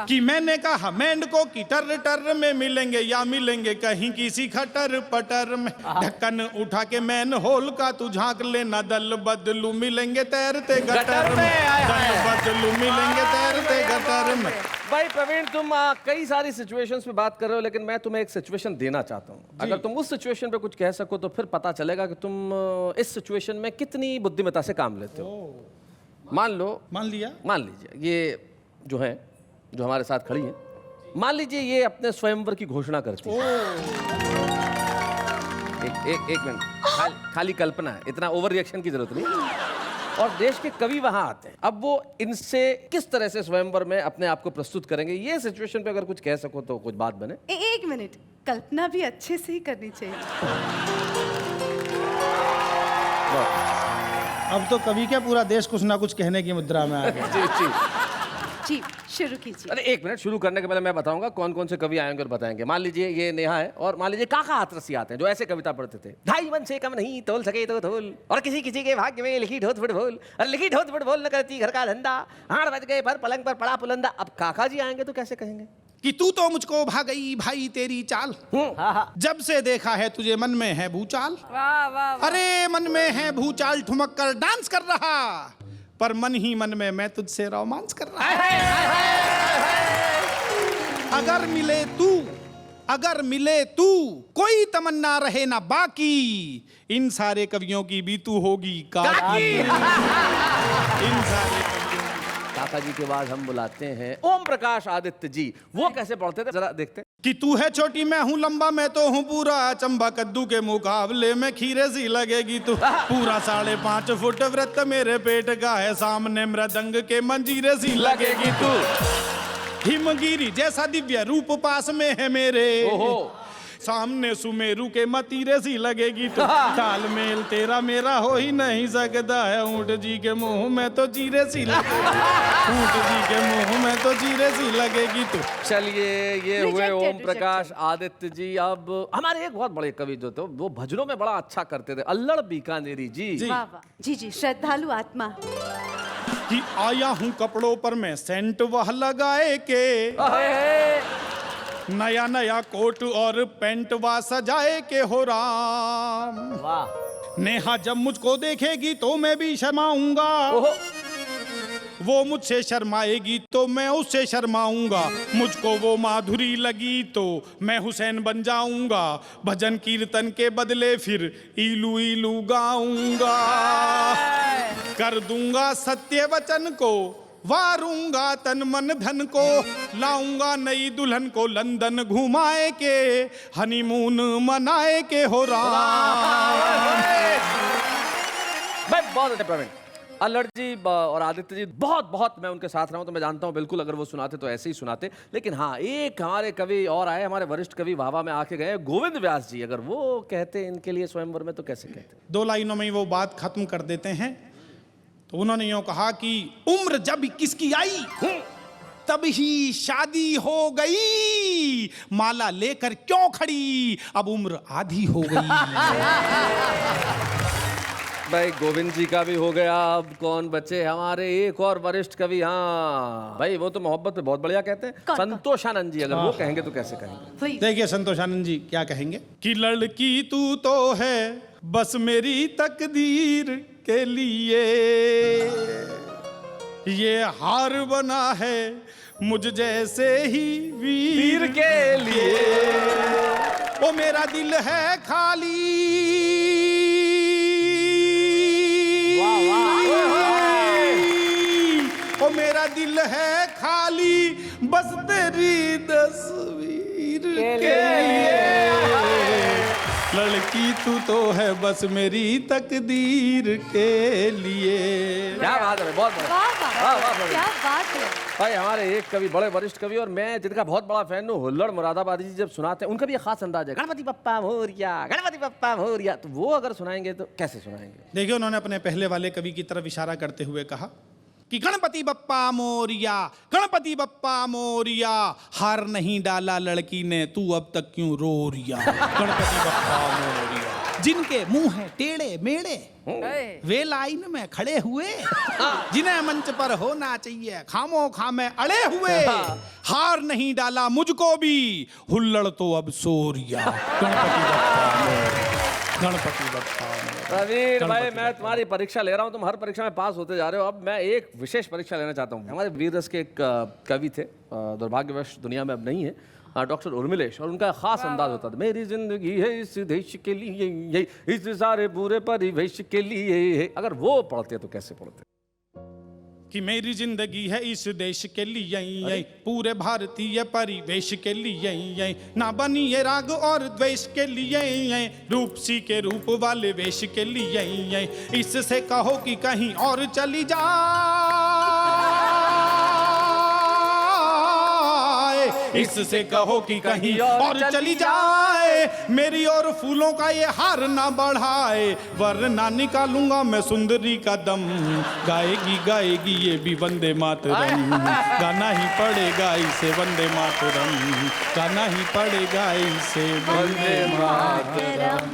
कि मैंने कहा मेंढकों की टर टर में मिलेंगे या मिलेंगे कहीं किसी खटर पटर में। ढक्कन उठा के मैन होल का तू झांक लेना, दल बदलू मिलेंगे तैरते गटर में। दल बदलू मिलेंगे तैरते गटर में। भाई प्रवीण तुम कई सारी सिचुएशंस पे बात कर रहे हो, लेकिन मैं तुम्हें एक सिचुएशन देना चाहता हूँ। अगर तुम उस सिचुएशन पे कुछ कह सको तो फिर पता चलेगा कि तुम इस सिचुएशन में कितनी बुद्धिमत्ता से काम लेते हो। मान लीजिए ये जो है, जो हमारे साथ खड़ी है, मान लीजिए ये अपने स्वयंवर की घोषणा करती है। एक मिनट, खाली कल्पना है, इतना ओवर रिएक्शन की जरूरत नहीं। और देश के कवि वहां आते हैं, अब वो इनसे किस तरह से स्वयंवर में अपने आप को प्रस्तुत करेंगे, ये सिचुएशन पे अगर कुछ कह सको तो कुछ बात बने। एक मिनट, कल्पना भी अच्छे से ही करनी चाहिए। अब तो कवि क्या पूरा देश कुछ ना कुछ कहने की मुद्रा में आ गया। जी शुरू कीजिए। अरे एक मिनट, शुरू करने के पहले मैं बताऊंगा कौन कौन से कवि आएंगे और बताएंगे। मान लीजिए ये नेहा है, और मान लीजिए काका हाथरसी आते हैं जो ऐसे कविता पढ़ते थे। 2.5 मन से कम नहीं तोल सके तो धोल, और किसी किसी के भाग्य में लिखी ढोत फुटबॉल, और लिखी ढोत फुटबॉल न करती घर का धंधा, 8 बज गए पर पलंग पर पड़ा पुलंदा। अब काका जी आएंगे तो कैसे कहेंगे कि तू तो मुझको भा गई भाई तेरी चाल, जब से देखा है तुझे मन में है भूचाल। अरे मन में है भूचाल, ठुमक कर डांस कर रहा, पर मन ही मन में मैं तुझसे रोमांस कर रहा। अगर मिले तू कोई तमन्ना रहे ना बाकी, इन सारे कवियों की भी तू होगी काकी। इन सारे काका जी के बाद हम बुलाते हैं ओम प्रकाश आदित्य जी। वो कैसे पढ़ते थे जरा देखते हैं। कि तू है छोटी मैं हूँ लंबा, मैं तो हूँ पूरा चंबा, कद्दू के मुकाबले में खीरे सी लगेगी तू। पूरा 5.5 फुट वृत्त मेरे पेट का है, सामने मृदंग के मंजीरे सी लगेगी तू। हिमगिरी जैसा दिव्य रूप पास में है मेरे, सामने सुमेरु के मतीरे सी लगेगी तू। तालमेल तेरा मेरा हो ही नहीं सकता है, ऊंट जी के मुंह में तो जीरे सी लगेगी, ऊंट जी के मुंह में तो जीरे सी लगेगी तू। चलिए ये हुए ओम प्रकाश आदित्य जी। अब हमारे एक बहुत बड़े कवि जो थे वो भजनों में बड़ा अच्छा करते थे, अल्लड़ बीकानेरी जी। वाह वाह, जी जी, श्रद्धालु आत्मा। कि आया हूँ कपड़ों पर मैं सेंट वह लगाए के, नया नया कोट और पेंट वा सजाए के हो राम। नेहा जब मुझको देखेगी तो मैं भी शर्माऊंगा, वो मुझसे शर्माएगी तो मैं उससे शर्माऊंगा, मुझको वो माधुरी लगी तो मैं हुसैन बन जाऊंगा, भजन कीर्तन के बदले फिर इलू इलू गाऊंगा, कर दूंगा सत्य वचन को, वारूंगा तन मन धन को, लाऊंगा नई दुल्हन को लंदन घुमाए के, हनीमून मनाए के हो राम। भाई बहुत अच्छे प्रवीण। अल्लड़ जी और आदित्य जी बहुत मैं उनके साथ रहा हूं तो मैं जानता हूं बिल्कुल अगर वो सुनाते तो ऐसे ही सुनाते। लेकिन हाँ, एक हमारे कवि और आए, हमारे वरिष्ठ कवि वाहवा में आके गए, गोविंद व्यास जी। अगर वो कहते इनके लिए स्वयंवर में तो कैसे कहते? 2 लाइनों में ही वो बात खत्म कर देते हैं। तो उन्होंने यूं कहा कि उम्र जब किसकी आई तब ही शादी हो गई, माला लेकर क्यों खड़ी अब उम्र आधी हो गई। भाई गोविंद जी का भी हो गया, अब कौन बचे हमारे एक और वरिष्ठ कवि? हाँ भाई, वो तो मोहब्बत पे बहुत बढ़िया कहते हैं, संतोषानंद जी। अगर वो कहेंगे तो कैसे कहेंगे? देखिए संतोषानंद जी क्या कहेंगे कि लड़की तू तो है बस मेरी तकदीर के लिए, ये हार बना है मुझ जैसे ही वीर के लिए, वो मेरा दिल है खाली, ओ मेरा दिल है खाली बस तेरी तस्वीर के लिए, लड़की तू तो है बस मेरी तकदीर के लिए। क्या बात है, बहुत क्या बात है भाई। हमारे एक कवि, बड़े वरिष्ठ कवि, और मैं जिनका बहुत बड़ा फैन हूँ, हुल्लड़ मुरादाबादी जी जब सुनाते हैं उनका भी एक खास अंदाज है, गणपति बप्पा मोरिया, गणपति बप्पा मोरिया। तो वो अगर सुनाएंगे तो कैसे सुनाएंगे? देखिए उन्होंने अपने पहले वाले कवि की तरफ इशारा करते हुए कहा कि गणपति बप्पा मोरिया, गणपति बप्पा मोरिया, हार नहीं डाला लड़की ने तू अब तक क्यों रो रिया। गणपति बप्पा मोरिया, जिनके मुंह है टेढ़े मेढ़े वे लाइन में खड़े हुए, जिन्हें मंच पर होना चाहिए खामो खामे अड़े हुए, हार नहीं डाला मुझको भी हुल्लड़ तो अब सो रिया। गणपति बप्पा मोरिया, गणपति बप्पा। प्रवीण भाई, मैं तुम्हारी परीक्षा ले रहा हूँ, तुम हर परीक्षा में पास होते जा रहे हो। अब मैं एक विशेष परीक्षा लेना चाहता हूँ। हमारे वीर रस के एक कवि थे, दुर्भाग्यवश दुनिया में अब नहीं है, डॉक्टर उर्मिलेश, और उनका खास अंदाज होता था, मेरी जिंदगी है इस देश के लिए, इस सारे पूरे परिवेश के लिए। अगर वो पढ़ते तो कैसे पढ़ते? कि मेरी जिंदगी है इस देश के लिए, पूरे भारतीय परिवेश के लिए, ना बनी ये राग और द्वेष के लिए, रूप सी के रूप वाले वेश के लिए, इससे कहो कि कहीं और चली जाए, इससे कहो कि कहीं और चली जाए, मेरी और फूलों का ये हार ना बढ़ाए, वरना निकालूंगा मैं सुंदरी का दम, गाएगी गाएगी ये भी वंदे मातरम, गाना ही पड़ेगा इसे वंदे मातरम, गाना ही पड़ेगा इसे वंदे मातरम।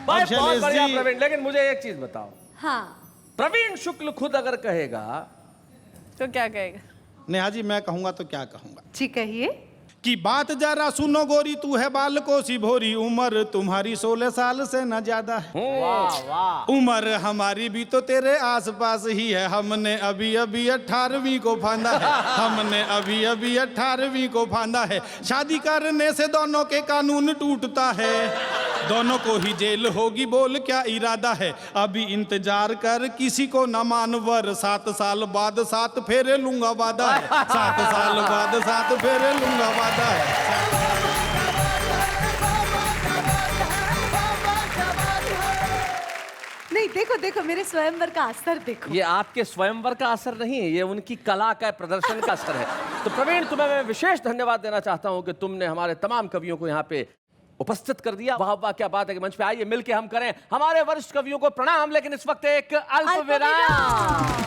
भाई बहुत बढ़िया प्रवीण, लेकिन मुझे एक चीज बताओ। हाँ, प्रवीण शुक्ल खुद अगर कहेगा तो क्या कहेगा? नेहा जी मैं कहूंगा तो क्या कहूंगा? जी कहिए। कि बात जरा सुनो गोरी, तू है बालकों सी भोरी, उम्र तुम्हारी 16 साल से न ज्यादा है, उम्र हमारी भी तो तेरे आसपास ही है, हमने अभी अभी 18वीं को फांदा है, हमने अभी अभी 18वीं को फांदा है, शादी करने से दोनों के कानून टूटता है, दोनों को ही जेल होगी, बोल क्या इरादा है, अभी इंतजार कर किसी को न मानवर, 7 साल बाद 7 फेरे लूंगा वादा है, 7 साल बाद 7 फेरे लूंगा वादा है। नहीं, देखो देखो मेरे स्वयंवर का असर देखो। ये आपके स्वयंवर का असर नहीं है, ये उनकी कला का प्रदर्शन का असर है। तो प्रवीण, तुम्हें मैं विशेष धन्यवाद देना चाहता हूं कि तुमने हमारे तमाम कवियों को यहाँ पे उपस्थित कर दिया। वाह वाह, क्या बात है कि मंच पे आइए मिलके हम करें हमारे वरिष्ठ कवियों को प्रणाम। लेकिन इस वक्त एक अल्प विराम।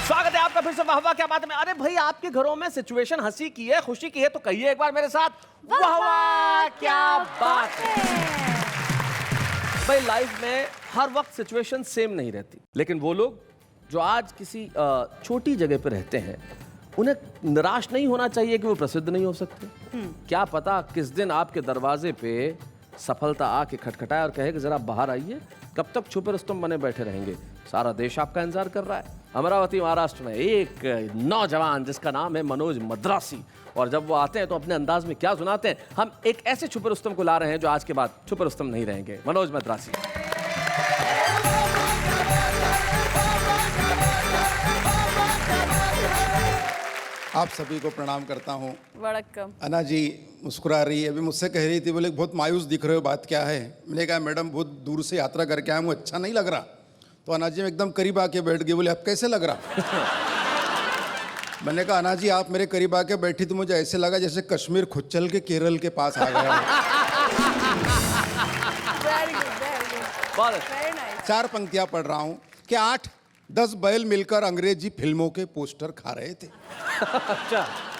स्वागत है आपका फिर से वाह वाह क्या बात है। अरे भाई, आपके घरों में सिचुएशन हंसी की है, खुशी की है, तो कहिए एक बार मेरे साथ, वाह वाह क्या बात है। भाई लाइफ में हर वक्त सिचुएशन सेम नहीं रहती, लेकिन वो लोग जो आज किसी छोटी जगह पर रहते हैं, उन्हें निराश नहीं होना चाहिए कि वो प्रसिद्ध नहीं हो सकते। क्या पता किस दिन आपके दरवाजे पे सफलता आके खटखटाए और कहे कि जरा बाहर आइए, कब तक छुपे रुस्तम बने बैठे रहेंगे, सारा देश आपका इंतजार कर रहा है। अमरावती महाराष्ट्र में एक नौजवान जिसका नाम है मनोज मद्रासी, और जब वो आते हैं तो अपने अंदाज में क्या सुनाते हैं। हम एक ऐसे छुपे रुस्तम को ला रहे हैं जो आज के बाद छुपे रुस्तम नहीं रहेंगे, मनोज मद्रासी। आप सभी को प्रणाम करता हूँ। वड़क्कम। अना जी मुस्कुरा रही है, अभी मुझसे कह रही थी, बोले बहुत मायूस दिख रहे हो, बात क्या है। मैंने कहा मैडम बहुत दूर से यात्रा करके आया हूँ, अच्छा नहीं लग रहा। तो अना जी एकदम करीब आके बैठ गई, बोले अब कैसे लग रहा। मैंने कहा अना जी आप मेरे करीब आके बैठी तो मुझे ऐसे लगा जैसे कश्मीर खुद चल के केरल के पास आ गया। चार पंक्तियां पढ़ रहा हूँ कि 8-10 बैल मिलकर अंग्रेजी फिल्मों के पोस्टर खा रहे थे।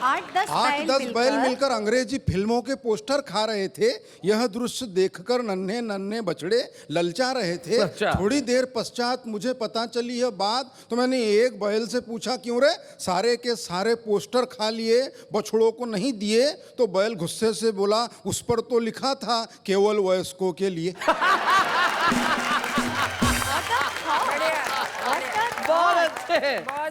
8-10 बैल मिलकर अंग्रेजी फिल्मों के पोस्टर खा रहे थे। यह दृश्य देखकर नन्हे नन्हे बछड़े ललचा रहे थे। थोड़ी देर पश्चात मुझे पता चली यह बात, तो मैंने एक बैल से पूछा क्यों रे, सारे के सारे पोस्टर खा लिए, बछड़ों को नहीं दिए। तो बैल गुस्से से बोला उस पर तो लिखा था केवल वयस्कों के लिए।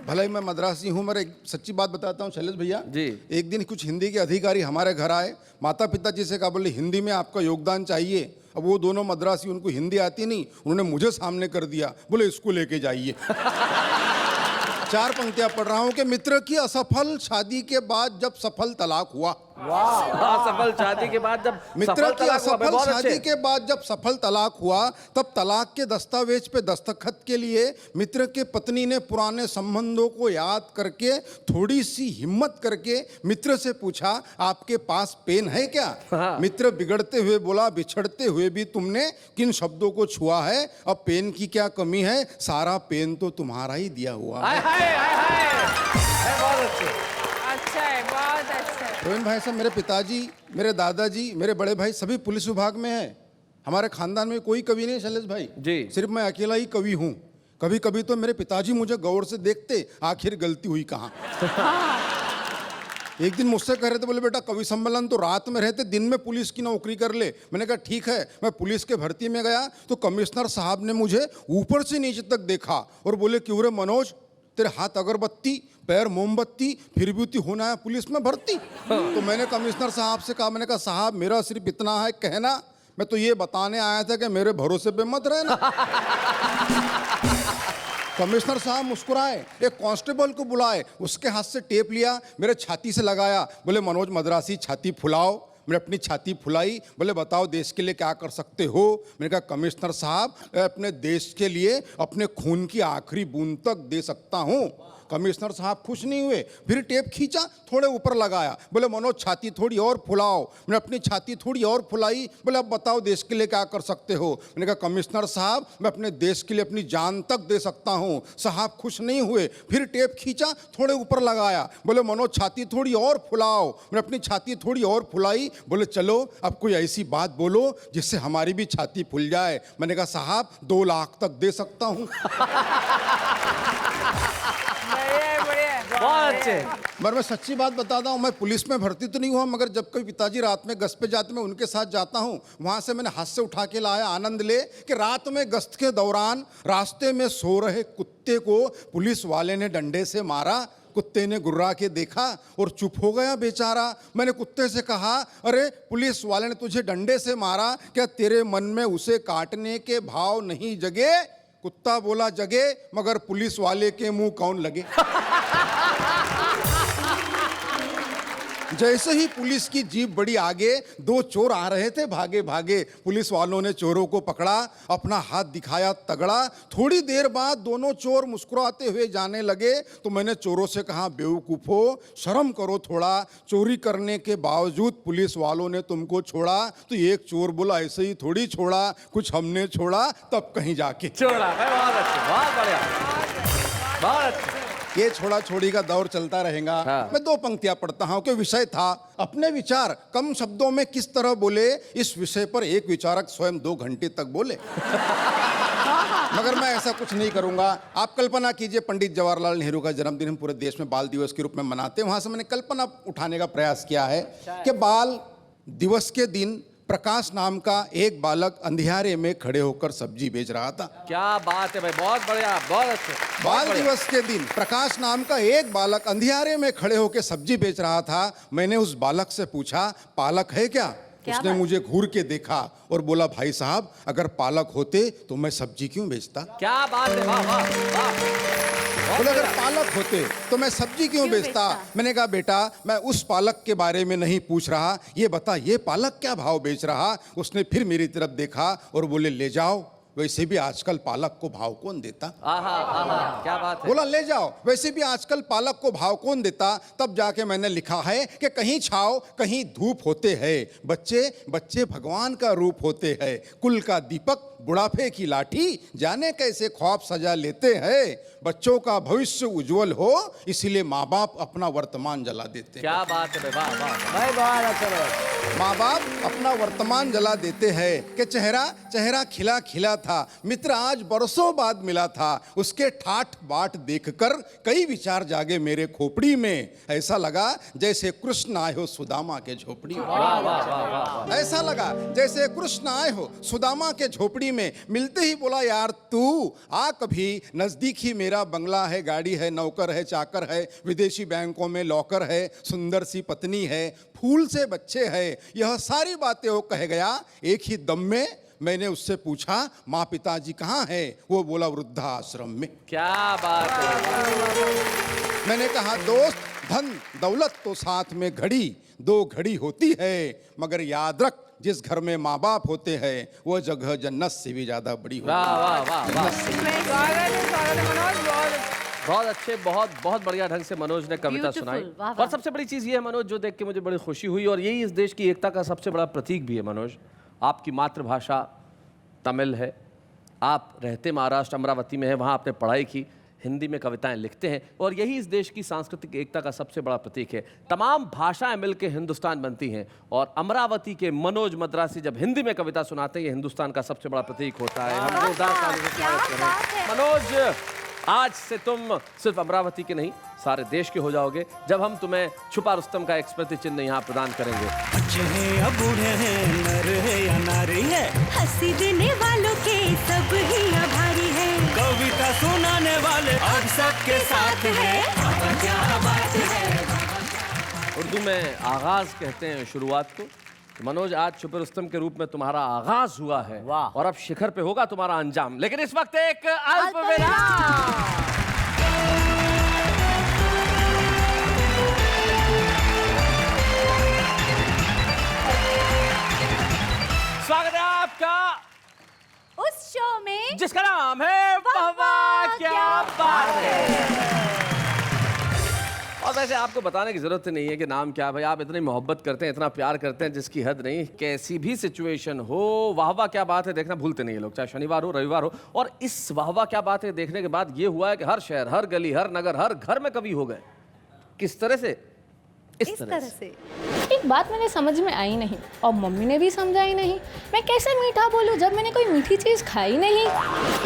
भले ही मैं मद्रासी हूँ, मगर एक सच्ची बात बताता हूँ शैलेश भैया जी। एक दिन कुछ हिंदी के अधिकारी हमारे घर आए, माता पिता जी से कहा बोले हिंदी में आपका योगदान चाहिए। अब वो दोनों मद्रासी, उनको हिंदी आती नहीं, उन्होंने मुझे सामने कर दिया, बोले इसको लेके जाइए। चार पंक्तियां पढ़ रहा हूँ कि मित्र की असफल शादी के बाद जब सफल तलाक हुआ। असफल शादी के बाद जब मित्र की असफल शादी के बाद जब सफल तलाक हुआ, तब तलाक के दस्तावेज पे दस्तखत के लिए मित्र के पत्नी ने पुराने संबंधों को याद करके थोड़ी सी हिम्मत करके मित्र से पूछा आपके पास पेन है क्या। मित्र बिगड़ते हुए बोला बिछड़ते हुए भी तुमने किन शब्दों को छुआ है, अब पेन की क्या कमी है, सारा पेन तो तुम्हारा ही दिया हुआ है। अच्छा है, बहुत अच्छा है। रोहिन भाई साहब, मेरे पिताजी, मेरे दादाजी, मेरे बड़े भाई सभी पुलिस विभाग में हैं। हमारे खानदान में कोई कवि नहीं शैलेश भाई जी, सिर्फ मैं अकेला ही कवि हूँ। कभी कभी तो मेरे पिताजी मुझे गौर से देखते, आखिर गलती हुई कहाँ। एक दिन मुझसे कह रहे थे, बोले बेटा कवि सम्मेलन तो रात में रहते, दिन में पुलिस की नौकरी कर ले। मैंने कहा ठीक है। मैं पुलिस के भर्ती में गया तो कमिश्नर साहब ने मुझे ऊपर से नीचे तक देखा और बोले क्यों रे मनोज, तेरे हाथ अगरबत्ती पैर मोमबत्ती, फिर भी होना है पुलिस में भर्ती। तो मैंने कमिश्नर साहब से कहा, मैंने कहा साहब मेरा सिर्फ इतना है कहना, मैं तो ये बताने आया था कि मेरे भरोसे पे मत रहना। कमिश्नर साहब मुस्कुराए, एक कांस्टेबल को बुलाए, उसके हाथ से टेप लिया, मेरे छाती से लगाया, बोले मनोज मद्रासी छाती फुलाओ। मैंने अपनी छाती फुलाई, बोले बताओ देश के लिए क्या कर सकते हो। मैंने कहा कमिश्नर साहब अपने देश के लिए अपने खून की आखिरी बूंद तक दे सकता हूँ। कमिश्नर साहब खुश नहीं हुए, फिर टेप खींचा, थोड़े ऊपर लगाया, बोले मनोज छाती थोड़ी और फुलाओ। मैंने अपनी छाती थोड़ी और फुलाई, बोले अब बताओ देश के लिए क्या कर सकते हो। मैंने कहा कमिश्नर साहब मैं अपने देश के लिए अपनी जान तक दे सकता हूँ। साहब खुश नहीं हुए, फिर टेप खींचा, थोड़े ऊपर लगाया, बोले मनोज छाती थोड़ी और फुलाओ। मैंने अपनी छाती थोड़ी और फुलाई, बोले चलो अब कोई ऐसी बात बोलो जिससे हमारी भी छाती फुल जाए। मैंने कहा साहब 2 लाख तक दे सकता हूँ। मगर मैं सच्ची बात बताता हूँ, मैं पुलिस में भर्ती तो नहीं हुआ, मगर जब कभी पिताजी रात में गश्त पे जाते मैं उनके साथ जाता हूँ। वहाँ से मैंने हाथ से उठा के लाया आनंद ले कि रात में गश्त के दौरान रास्ते में सो रहे कुत्ते को पुलिस वाले ने डंडे से मारा। कुत्ते ने गुर्रा के देखा और चुप हो गया बेचारा। मैंने कुत्ते से कहा अरे पुलिस वाले ने तुझे डंडे से मारा, क्या तेरे मन में उसे काटने के भाव नहीं जगे। कुत्ता बोला जगे, मगर पुलिस वाले के मुंह कौन लगे। जैसे ही पुलिस की जीप बड़ी आगे, 2 चोर आ रहे थे भागे भागे। पुलिस वालों ने चोरों को पकड़ा, अपना हाथ दिखाया तगड़ा। थोड़ी देर बाद दोनों चोर मुस्कुराते हुए जाने लगे तो मैंने चोरों से कहा बेवकूफो शर्म करो थोड़ा, चोरी करने के बावजूद पुलिस वालों ने तुमको छोड़ा। तो एक चोर बोला ऐसे ही थोड़ी छोड़ा, कुछ हमने छोड़ा तब कहीं जाके छोड़ा। बहुत अच्छा, बहुत बढ़िया, बहुत अच्छा। ये छोड़ा छोड़ी का दौर चलता रहेगा। मैं 2 पंक्तियां पढ़ता हूं कि विषय था अपने विचार कम शब्दों में किस तरह बोले, इस विषय पर एक विचारक स्वयं 2 घंटे तक बोले। मगर मैं ऐसा कुछ नहीं करूंगा। आप कल्पना कीजिए, पंडित जवाहरलाल नेहरू का जन्मदिन हम पूरे देश में बाल दिवस के रूप में मनाते हैं। वहां से मैंने कल्पना उठाने का प्रयास किया है कि बाल दिवस के दिन प्रकाश नाम का एक बालक अंधियारे में खड़े होकर सब्जी बेच रहा था। क्या बात है भाई, बहुत बढ़िया, बहुत अच्छे। बाल दिवस के दिन प्रकाश नाम का एक बालक अंधियारे में खड़े होकर सब्जी बेच रहा था। मैंने उस बालक से पूछा, पालक है क्या? उसने मुझे घूर के देखा और बोला, भाई साहब अगर पालक होते तो मैं सब्जी क्यों बेचता? क्या बात है, वाह वाह वाह। बोले अगर पालक होते तो मैं सब्जी क्यों बेचता? मैंने कहा बेटा मैं उस पालक के बारे में नहीं पूछ रहा, ये बता ये पालक क्या भाव बेच रहा? उसने फिर मेरी तरफ देखा और बोले ले जाओ, वैसे भी आजकल पालक को भाव कौन देता? क्या बात है। बोला ले जाओ, वैसे भी आजकल पालक को भाव कौन देता? तब जाके मैंने लिखा है कि कहीं छाव कहीं धूप होते हैं, बच्चे बच्चे भगवान का रूप होते हैं, कुल का दीपक बुढ़ापे की लाठी जाने कैसे ख्वाब सजा लेते हैं, बच्चों का भविष्य उज्जवल हो इसीलिए माँ बाप अपना वर्तमान जला देते हैं। क्या बात है वाह वाह भाई, बहुत अच्छा। माँ बाप अपना वर्तमान जला देते हैं कि चेहरा चेहरा खिला खिला था, मित्र आज बरसों बाद मिला था, उसके ठाठ बाट देखकर कई विचार जागे मेरे खोपड़ी में, ऐसा लगा जैसे कृष्ण आए हो सुदामा के झोपड़ी में। ऐसा लगा जैसे कृष्ण आए हो सुदामा के झोपड़ी में। मिलते ही बोला यार तू आ कभी नजदीक ही, मेरा बंगला है, गाड़ी है, नौकर है, चाकर है, विदेशी बैंकों में लॉकर है, सुंदर सी पत्नी है, फूल से बच्चे हैं, यह सारी बातें वो कह गया एक ही दम में। मैंने उससे पूछा माँ पिताजी कहाँ हैं? वो बोला वृद्धाश्रम में। क्या बात है। मैंने कहा दोस्त धन दौलत तो साथ में घड़ी 2 घड़ी होती है, मगर याद रख जिस घर में माँ बाप होते हैं वो जगह जन्नत से भी ज्यादा बड़ी होती है। वाह वाह बहुत अच्छे, बहुत बढ़िया ढंग से मनोज ने कविता सुनाई। और सबसे बड़ी चीज ये है मनोज, जो देख के मुझे बड़ी खुशी हुई, और यही इस देश की एकता का सबसे बड़ा प्रतीक भी है मनोज। आपकी मातृभाषा तमिल है, आप रहते महाराष्ट्र अमरावती में है, वहाँ आपने पढ़ाई की, हिंदी में कविताएं लिखते हैं, और यही इस देश की सांस्कृतिक एकता का सबसे बड़ा प्रतीक है। तमाम भाषाएं मिलकर हिंदुस्तान बनती हैं, और अमरावती के मनोज मद्रासी जब हिंदी में कविता सुनाते हैं, ये हिंदुस्तान का सबसे बड़ा प्रतीक होता है। हम जोरदार तालियों से स्वागत करें। मनोज, आज से तुम सिर्फ अमरावती के नहीं सारे देश के हो जाओगे जब हम तुम्हें छुपा रुस्तम का एक स्मृति चिन्ह यहाँ प्रदान करेंगे। बच्चे हैं या बूढ़े हैं, नर है या नारी है, हंसी देने वालों के सब ही आभारी है, कविता सुनाने वाले अब सबके साथ है, क्या बात है। उर्दू में आगाज कहते हैं शुरुआत को। मनोज, आज छुपे रुस्तम के रूप में तुम्हारा आगाज हुआ है, और अब शिखर पे होगा तुम्हारा अंजाम। लेकिन इस वक्त एक अल्प विराम। स्वागत है आपका उस शो में जिसका नाम है वाह वाह क्या बात है। और वैसे आपको बताने की जरूरत नहीं है कि नाम क्या है भाई, आप इतनी मोहब्बत करते हैं, इतना प्यार करते हैं जिसकी हद नहीं। कैसी भी सिचुएशन हो, वाह वाह क्या बात है देखना भूलते नहीं है लोग, चाहे शनिवार हो रविवार हो। और इस वाह वाह क्या बात है देखने के बाद ये हुआ है कि हर शहर, हर गली, हर नगर, हर घर में कवि हो गए। किस तरह से? इस तरह से। एक बात मैंने समझ में आई नहीं और मम्मी ने भी समझाई नहीं, मैं कैसे मीठा बोलूं जब मैंने कोई मीठी चीज़ खाई नहीं।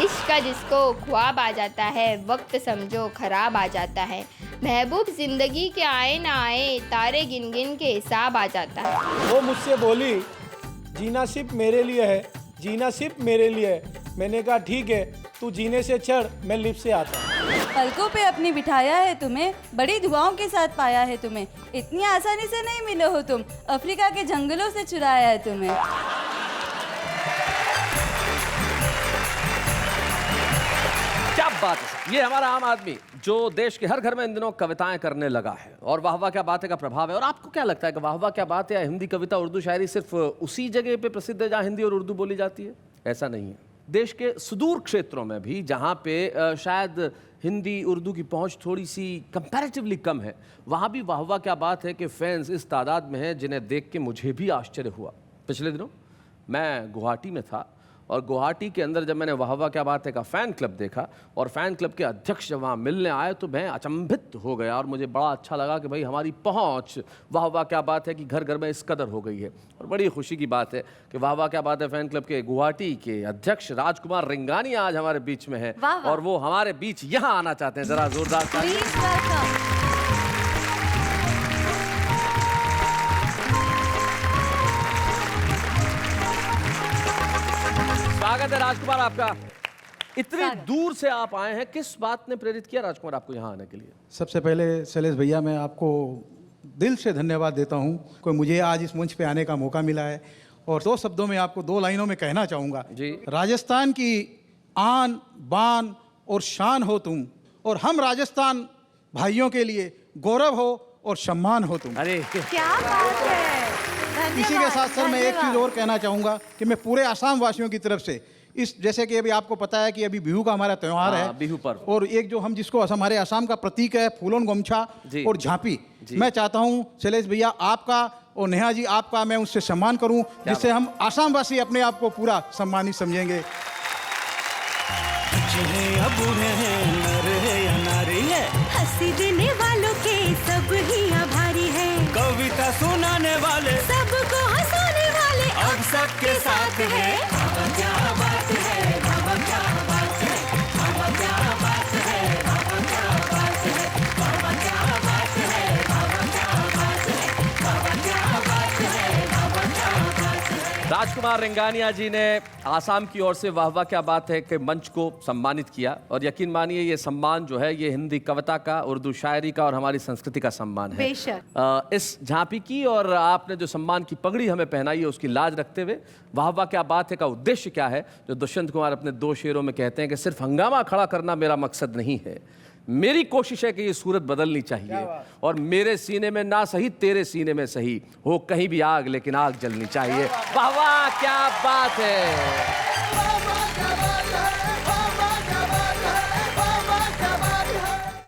इश्क का जिसको ख्वाब आ जाता है, वक्त समझो खराब आ जाता है, महबूब जिंदगी के आए ना आए, तारे गिन गिन के हिसाब आ जाता है। वो मुझसे बोली जीना सिर्फ मेरे लिए है, जीना सिर्फ मेरे लिए है। मैंने कहा ठीक है, तू जीने से चढ़, मैं लिफ्ट से आता हूँ। पलकों पे अपनी बिठाया है तुम्हें, बड़ी दुआओं के साथ पाया है तुम्हें, इतनी आसानी से नहीं मिले हो तुम, अफ्रीका के जंगलों से चुराया है तुम्हें। क्या बात है। ये हमारा आम आदमी जो देश के हर घर में इन दिनों कविताएं करने लगा है, और वाह वाह क्या बात है का प्रभाव है। और आपको क्या लगता है कि वाह वाह क्या बात है या हिंदी कविता, उर्दू शायरी सिर्फ उसी जगह पे प्रसिद्ध है जहाँ हिंदी और उर्दू बोली जाती है? ऐसा नहीं है। देश के सुदूर क्षेत्रों में भी जहाँ पे शायद हिंदी उर्दू की पहुँच थोड़ी सी कंपैरेटिवली कम है, वहाँ भी वाह वाह क्या बात है कि फैंस इस तादाद में हैं जिन्हें देख के मुझे भी आश्चर्य हुआ। पिछले दिनों मैं गुवाहाटी में था और गुवाहाटी के अंदर जब मैंने वाह वाह क्या बात है का फ़ैन क्लब देखा और फ़ैन क्लब के अध्यक्ष जब वहाँ मिलने आए तो मैं अचंभित हो गया और मुझे बड़ा अच्छा लगा कि भाई हमारी पहुँच वाह वाह क्या बात है कि घर घर में इस कदर हो गई है। और बड़ी खुशी की बात है कि वाह वाह क्या बात है फ़ैन क्लब के गुवाहाटी के अध्यक्ष राजकुमार रिंगानिया आज हमारे बीच में है और वो हमारे बीच यहाँ आना चाहते हैं। ज़रा जोरदार स्वागत है राजकुमार आपका। इतने दूर से आप आए हैं, किस बात ने प्रेरित किया राजकुमार आपको यहाँ आने के लिए? सबसे पहले शैलेश भैया मैं आपको दिल से धन्यवाद देता हूँ कि मुझे आज इस मंच पे आने का मौका मिला है और 2 शब्दों में आपको 2 लाइनों में कहना चाहूँगा जी। राजस्थान की आन बान और शान हो तुम और हम राजस्थान भाइयों के लिए गौरव हो और सम्मान हो तुम। अरे क्या बात है। इसी के साथ सर मैं एक चीज़ और कहना चाहूँगा कि मैं पूरे आसाम वासियों की तरफ से इस जैसे कि अभी आपको पता है कि अभी बिहू का हमारा त्यौहार है, बिहू पर्व, और एक जो हम जिसको हमारे आसाम का प्रतीक है फूलों गमछा और झांपी, मैं चाहता हूँ शैलेश भैया आपका और नेहा जी आपका मैं उससे सम्मान करूँ जिससे हम आसाम वासी अपने आप को पूरा सम्मानित समझेंगे। हंसी देने वालों के सब ही आभारी है, कविता सुनाने वाले सबको हंसाने वाले अब सबके साथ है। बाबा क्या बात है, बाबा क्या बात है, बाबा क्या बात है, बाबा क्या बात है, बाबा क्या बात है, बाबा क्या बात है, बाबा क्या बात है, बाबा क्या बात है। राजकुमार रिंगानिया जी ने आसाम की ओर से वाह वाह क्या बात है के मंच को सम्मानित किया और यकीन मानिए ये सम्मान जो है ये हिंदी कविता का, उर्दू शायरी का और हमारी संस्कृति का सम्मान है। बेशक। इस झांपी की और आपने जो सम्मान की पगड़ी हमें पहनाई है उसकी लाज रखते हुए वाह वाह क्या बात है का उद्देश्य क्या है, जो दुष्यंत कुमार अपने 2 शेरों में कहते हैं कि सिर्फ हंगामा खड़ा करना मेरा मकसद नहीं है, मेरी कोशिश है कि ये सूरत बदलनी चाहिए और मेरे सीने में ना सही तेरे सीने में सही हो कहीं भी आग लेकिन आग जलनी चाहिए। वाह वाह क्या बात है।